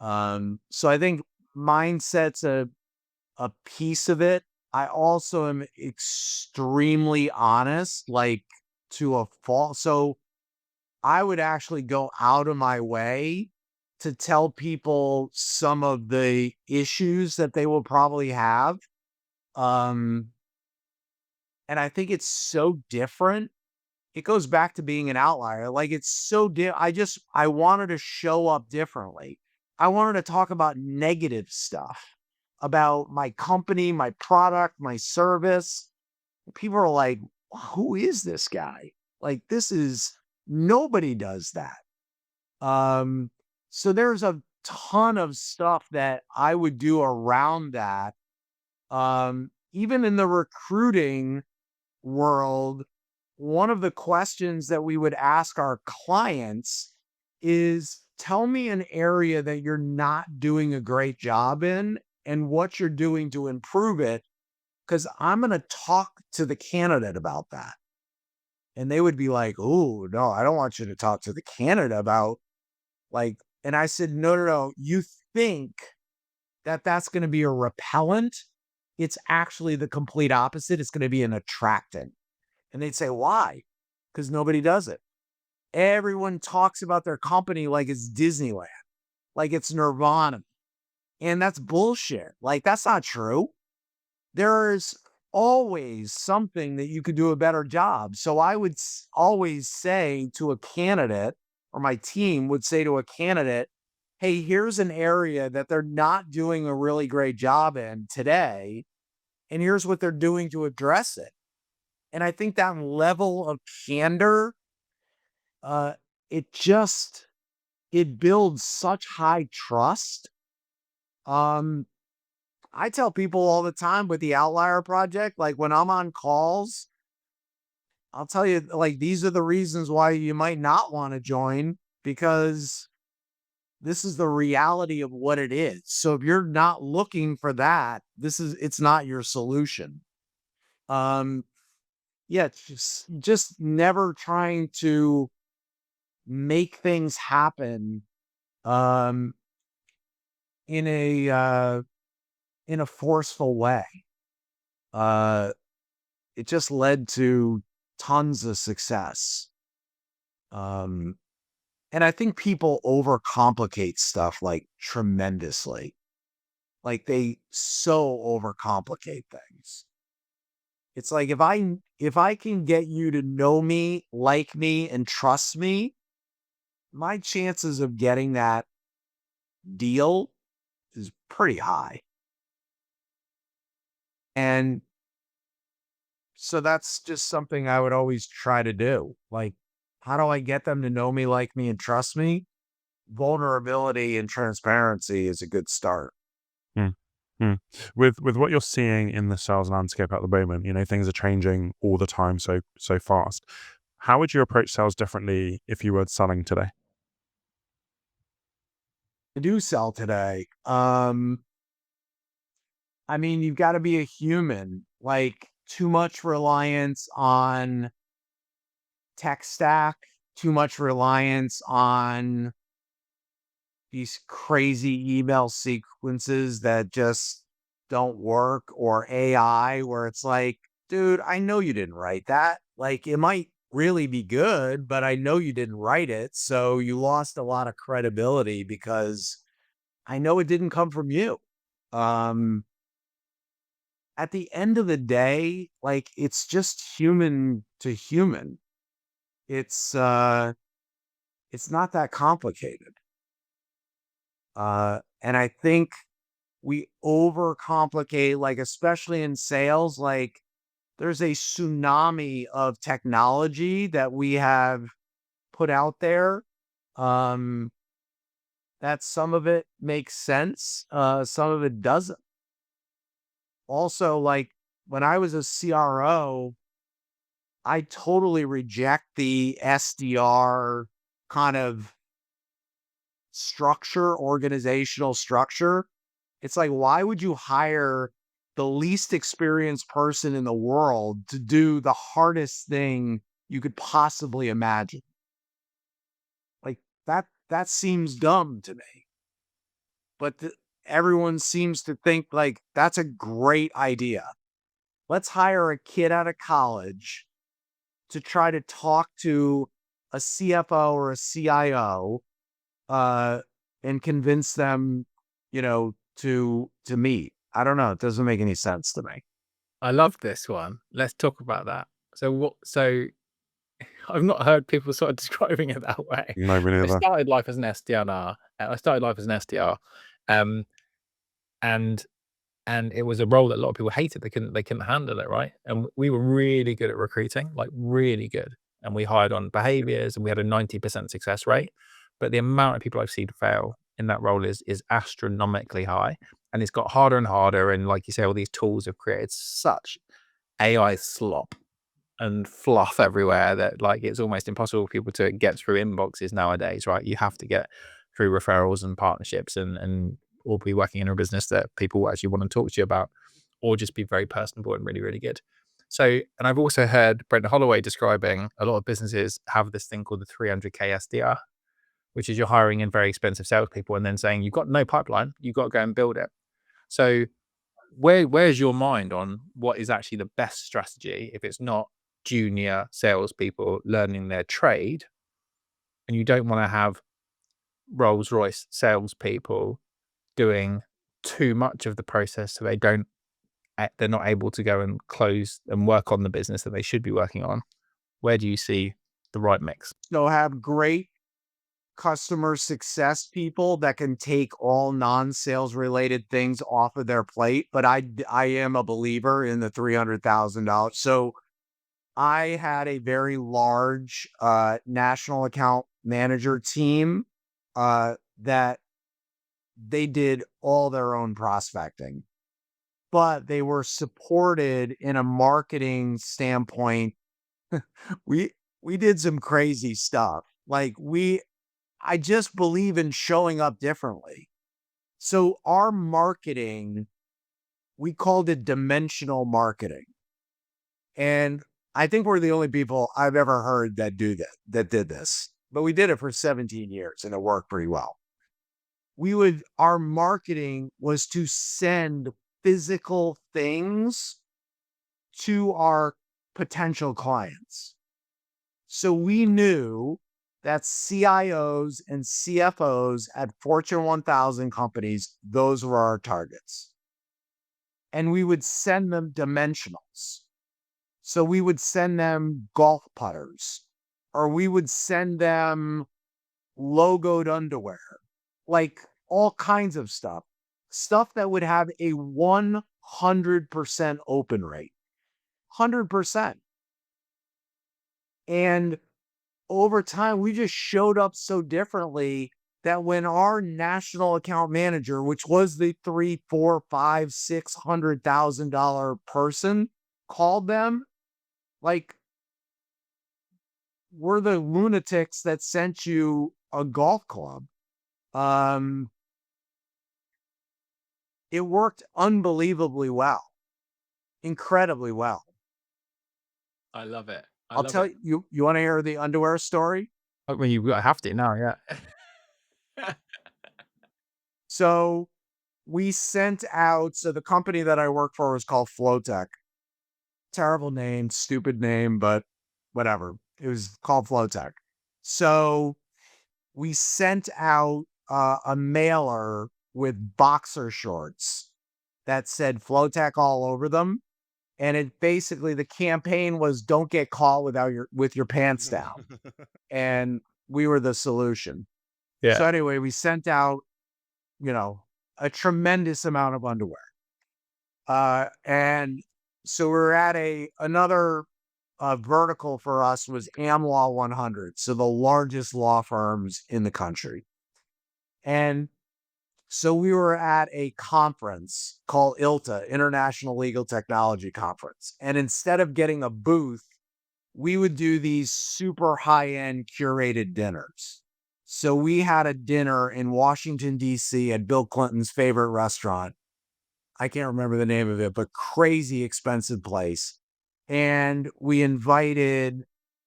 So I think mindset's a piece of it. I also am extremely honest, like to a fault. So I would actually go out of my way to tell people some of the issues that they will probably have. Um, and I think it's so different. It goes back to being an outlier. Like it's so I wanted to show up differently. I wanted to talk about negative stuff about my company, my product, my service. People are like, who is this guy? Like nobody does that. So there's a ton of stuff that I would do around that. Even in the recruiting world, one of the questions that we would ask our clients is tell me an area that you're not doing a great job in and what you're doing to improve it. Cause I'm going to talk to the candidate about that. And they would be like, oh, no, I don't want you to talk to the candidate about like, and I said, no, no, no. You think that that's going to be a repellent? It's actually the complete opposite. It's going to be an attractant. And they'd say, why? Because nobody does it. Everyone talks about their company like it's Disneyland, like it's Nirvana. And that's bullshit. Like, that's not true. There's always something that you could do a better job. So I would always say to a candidate, or my team would say to a candidate, hey, here's an area that they're not doing a really great job in today. And here's what they're doing to address it. And I think that level of candor, uh, it just, it builds such high trust. I tell people all the time with the Outlier Project, like when I'm on calls, I'll tell you, like, these are the reasons why you might not want to join because this is the reality of what it is. So if you're not looking for that, it's not your solution. Um, yeah, just never trying to make things happen, um, in a forceful way. It just led to tons of success. Um, and I think people overcomplicate stuff like tremendously. Like they so overcomplicate things. It's like if I can get you to know me, like me, and trust me, my chances of getting that deal is pretty high. And so that's just something I would always try to do. Like, how do I get them to know me, like me, and trust me? Vulnerability and transparency is a good start. Mm, mm. With what you're seeing in the sales landscape at the moment, things are changing all the time so fast. How would you approach sales differently if you were selling today? I do sell today. I mean, you've got to be a human. Like, too much reliance on tech stack, too much reliance on these crazy email sequences that just don't work, or AI where it's like, dude, I know you didn't write that. Like, it might really be good, but I know you didn't write it. So you lost a lot of credibility because I know it didn't come from you. Um, at the end of the day, like it's just human to human. It's not that complicated. And I think we overcomplicate, like, especially in sales, like there's a tsunami of technology that we have put out there. Um, that some of it makes sense, some of it doesn't. Also, like when I was a CRO, I totally reject the SDR kind of structure, organizational structure. It's like, why would you hire the least experienced person in the world to do the hardest thing you could possibly imagine? Like that seems dumb to me. But everyone seems to think like that's a great idea. Let's hire a kid out of college to try to talk to a CFO or a CIO, uh, and convince them, to meet. I don't know. It doesn't make any sense to me. I love this one. Let's talk about that. So I've not heard people sort of describing it that way. No, me I neither. started life as an SDR. I started life as an SDR, um, and it was a role that a lot of people hated. They couldn't handle it, right? And we were really good at recruiting, like really good. And we hired on behaviors, and we had a 90% success rate. But the amount of people I've seen fail in that role is astronomically high, and it's got harder and harder. And like you say, all these tools have created such AI slop and fluff everywhere that like it's almost impossible for people to get through inboxes nowadays, right? You have to get through referrals and partnerships and or be working in a business that people actually want to talk to you about, or just be very personable and really, really good. So, and I've also heard Brendan Holloway describing a lot of businesses have this thing called the 300K SDR, which is you're hiring in very expensive salespeople and then saying you've got no pipeline, you've got to go and build it. So where's your mind on what is actually the best strategy if it's not junior salespeople learning their trade, and you don't want to have Rolls Royce salespeople doing too much of the process, so they're not able to go and close and work on the business that they should be working on? Where do you see the right mix? So have great customer success people that can take all non-sales related things off of their plate. But I am a believer in the $300,000. So I had a very large national account manager team that they did all their own prospecting, but they were supported in a marketing standpoint. we we did some crazy stuff. Like I just believe in showing up differently. So our marketing, we called it dimensional marketing. And I think we're the only people I've ever heard that that did this. But we did it for 17 years and it worked pretty well. Our marketing was to send physical things to our potential clients. So we knew that CIOs and CFOs at Fortune 1000 companies, those were our targets. And we would send them dimensionals. So we would send them golf putters, or we would send them logoed underwear, like all kinds of stuff that would have a 100% open rate, 100%. And over time, we just showed up so differently that when our national account manager, which was the $300,000, $400,000, $500,000, $600,000 person, called them, like, we're the lunatics that sent you a golf club. It worked unbelievably well, incredibly well. I love it. I'll tell you, you want to hear the underwear story? I mean, you have to now, yeah. So we sent out, so the company that I work for was called Flowtech. Terrible name, stupid name, but whatever. It was called Flowtech. So we sent out a mailer with boxer shorts that said Flowtech all over them. And it basically, the campaign was don't get caught with your pants down. And we were the solution. Yeah. So anyway, we sent out, a tremendous amount of underwear. And so we're at another vertical for us was AmLaw 100. So the largest law firms in the country. And so we were at a conference called ILTA, International Legal Technology Conference. And instead of getting a booth, we would do these super high-end curated dinners. So we had a dinner in Washington, D.C. at Bill Clinton's favorite restaurant. I can't remember the name of it, but crazy expensive place. And we invited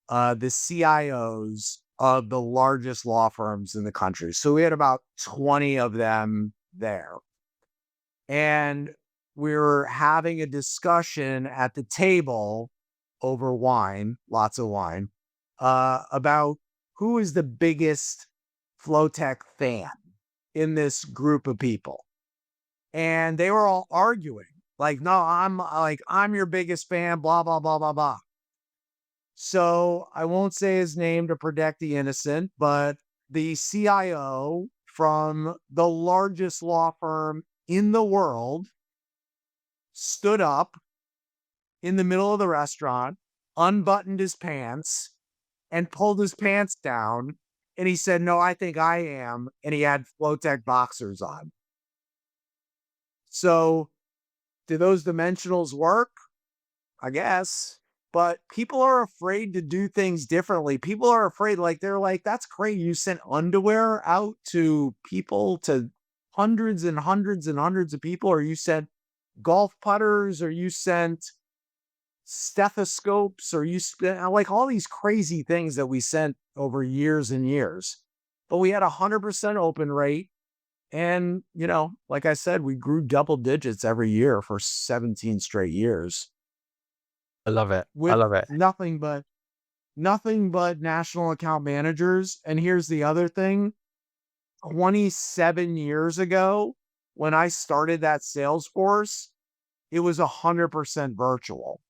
the CIOs of the largest law firms in the country. So we had about 20 of them there. And we were having a discussion at the table over wine, lots of wine, about who is the biggest Flowtech fan in this group of people. And they were all arguing like, no, I'm your biggest fan, blah, blah, blah, blah, blah. So I won't say his name to protect the innocent, but the CIO from the largest law firm in the world stood up in the middle of the restaurant, unbuttoned his pants, and pulled his pants down. And he said, no, I think I am. And he had Flowtech boxers on. So do those dimensionals work? I guess. But people are afraid to do things differently. People are afraid, they're like, that's great. You sent underwear out to people, to hundreds and hundreds and hundreds of people, or you sent golf putters, or you sent stethoscopes, or you spent all these crazy things that we sent over years and years. But we had 100% open rate. And, like I said, we grew double digits every year for 17 straight years. I love it. With I love it. nothing but national account managers. And here's the other thing. 27 years ago, when I started that sales force, it was 100% virtual.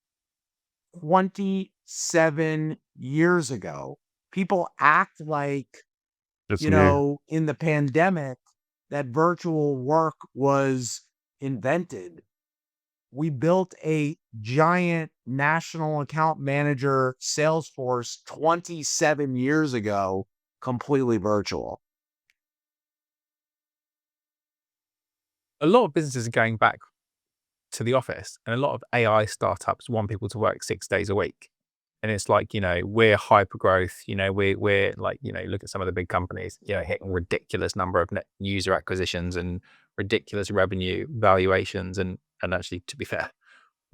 27 years ago, people act like, It's new. in the pandemic, that virtual work was invented. We built a giant national account manager sales force 27 years ago, completely virtual. A lot of businesses are going back to the office, and a lot of AI startups want people to work 6 days a week. And it's like, we're hyper growth, we're like, look at some of the big companies, hitting ridiculous number of net user acquisitions and ridiculous revenue valuations. And actually, to be fair,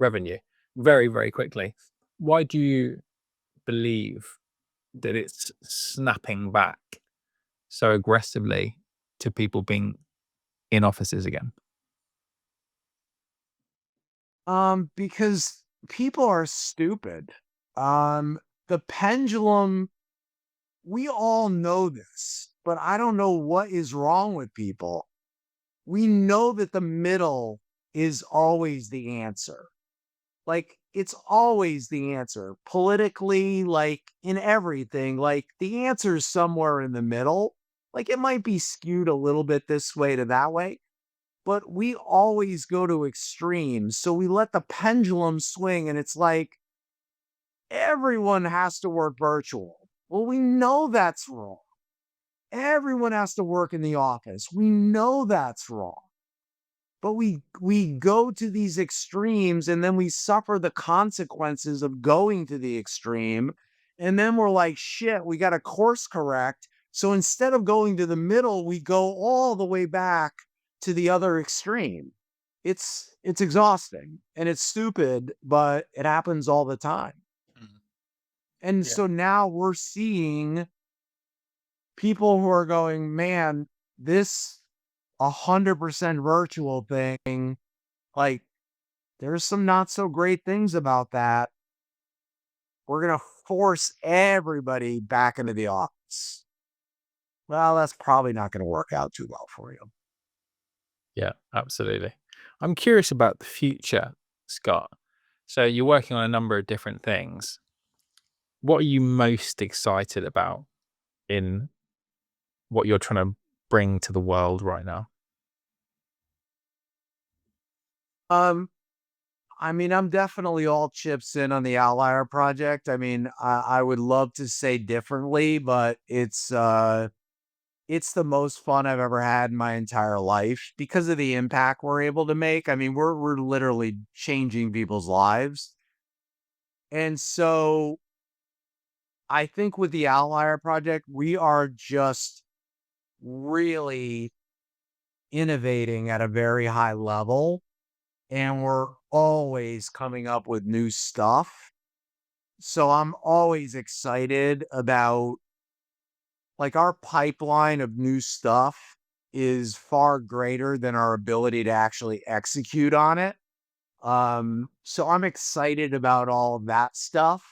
revenue very, very quickly. Why do you believe that it's snapping back so aggressively to people being in offices again? Because people are stupid. The pendulum, we all know this, but I don't know what is wrong with people. We know that the middle is always the answer. It's always the answer politically, in everything. The answer is somewhere in the middle. It might be skewed a little bit this way to that way, but we always go to extremes. So we let the pendulum swing, and it's like everyone has to work virtual. Well, we know that's wrong. Everyone has to work in the office. We know that's wrong. But we go to these extremes, and then we suffer the consequences of going to the extreme. And then we're like, shit, we got to course correct. So instead of going to the middle, we go all the way back to the other extreme. It's exhausting and it's stupid, but it happens all the time. And Yeah. so now we're seeing people who are going, man, this 100% virtual thing, there's some not so great things about that. we're going to force everybody back into the office. Well, that's probably not going to work out too well for you. Yeah, absolutely. I'm curious about the future, Scott. So you're working on a number of different things. What are you most excited about in what you're trying to bring to the world right now? I mean, I'm definitely all chips in on the Outlier project. I mean, I would love to say differently, but it's the most fun I've ever had in my entire life because of the impact we're able to make. I mean, we're literally changing people's lives. And so I think with the Outlier project, we are just really innovating at a very high level, and we're always coming up with new stuff. So I'm always excited about, like, our pipeline of new stuff is far greater than our ability to actually execute on it. So I'm excited about all of that stuff.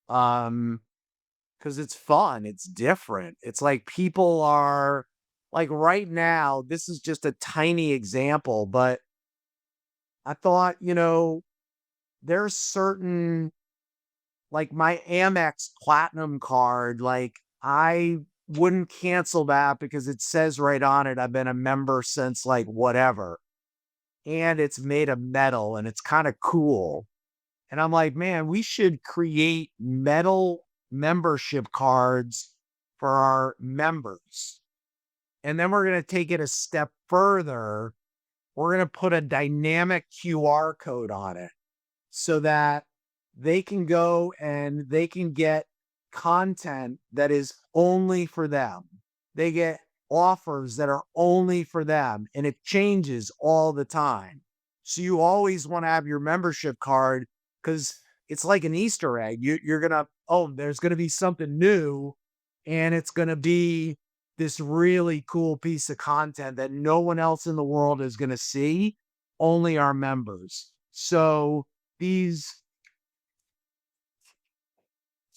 Because it's fun, it's different. It's like people are like right now, this is just a tiny example, but I thought, there's certain, like my Amex Platinum card, like I wouldn't cancel that because it says right on it, I've been a member since like whatever. And it's made of metal and it's kind of cool. And I'm like, man, we should create metal membership cards for our members. And then we're going to take it a step further. We're going to put a dynamic QR code on it so that they can go and they can get content that is only for them. They get offers that are only for them, and it changes all the time. So you always want to have your membership card because it's like an Easter egg. You're going to, there's going to be something new, and it's going to be this really cool piece of content that no one else in the world is going to see, only our members. So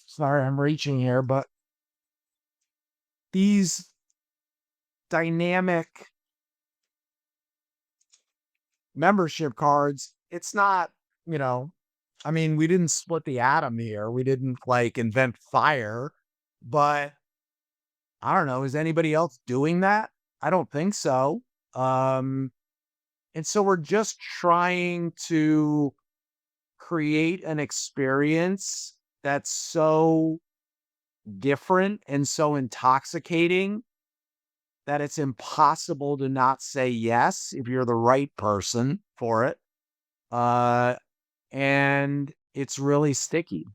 sorry, I'm reaching here, but these dynamic membership cards, it's not, I mean, we didn't split the atom here. We didn't like invent fire, but I don't know. Is anybody else doing that? I don't think so. And so we're just trying to create an experience that's so different and so intoxicating that it's impossible to not say yes if you're the right person for it. And it's really sticky.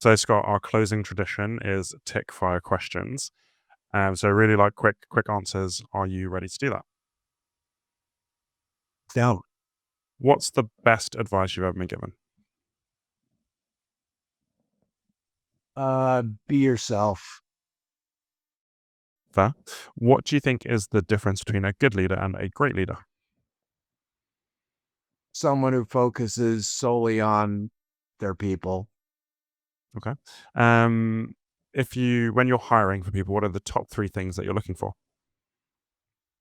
So, Scott, our closing tradition is TickFire questions. So, really like quick answers. Are you ready to do that? No. What's the best advice you've ever been given? Be yourself. Fair. What do you think is the difference between a good leader and a great leader? Someone who focuses solely on their people. Okay. When you're hiring for people, what are the top 3 things that you're looking for?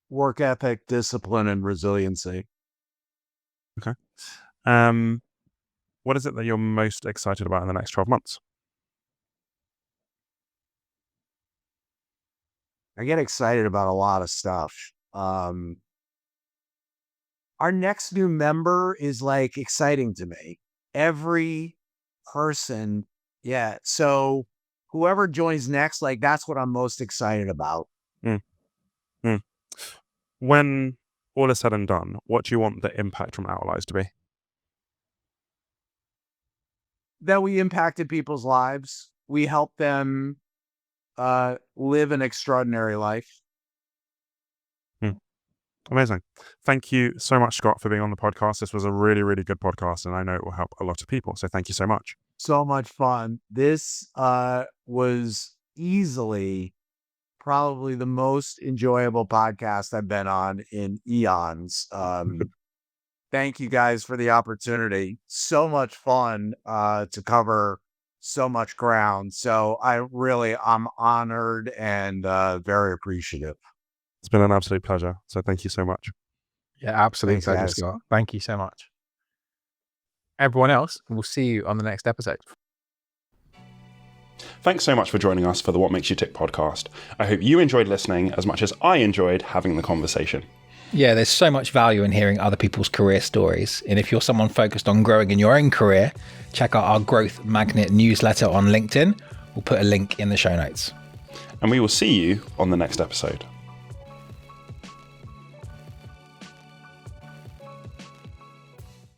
Work ethic, discipline, and resiliency. Okay. What is it that you're most excited about in the next 12 months? I get excited about a lot of stuff. Our next new member is like exciting to me. Every person. Yeah. So whoever joins next, like that's what I'm most excited about. Mm. Mm. When all is said and done, what do you want the impact from Outliers to be? That we impacted people's lives. We helped them live an extraordinary life. Amazing. Thank you so much, Scott, for being on the podcast. This was a really, really good podcast, and I know it will help a lot of people. So thank you so much. So much fun. This was easily probably the most enjoyable podcast I've been on in eons. Thank you guys for the opportunity. So much fun to cover so much ground. So I'm honored and very appreciative. It's been an absolute pleasure. So thank you so much. Yeah, absolute Thanks, pleasure, guys. Scott. Thank you so much. Everyone else, we'll see you on the next episode. Thanks so much for joining us for the What Makes You Tick podcast. I hope you enjoyed listening as much as I enjoyed having the conversation. Yeah, there's so much value in hearing other people's career stories. And if you're someone focused on growing in your own career, check out our Growth Magnet newsletter on LinkedIn. We'll put a link in the show notes. And we will see you on the next episode.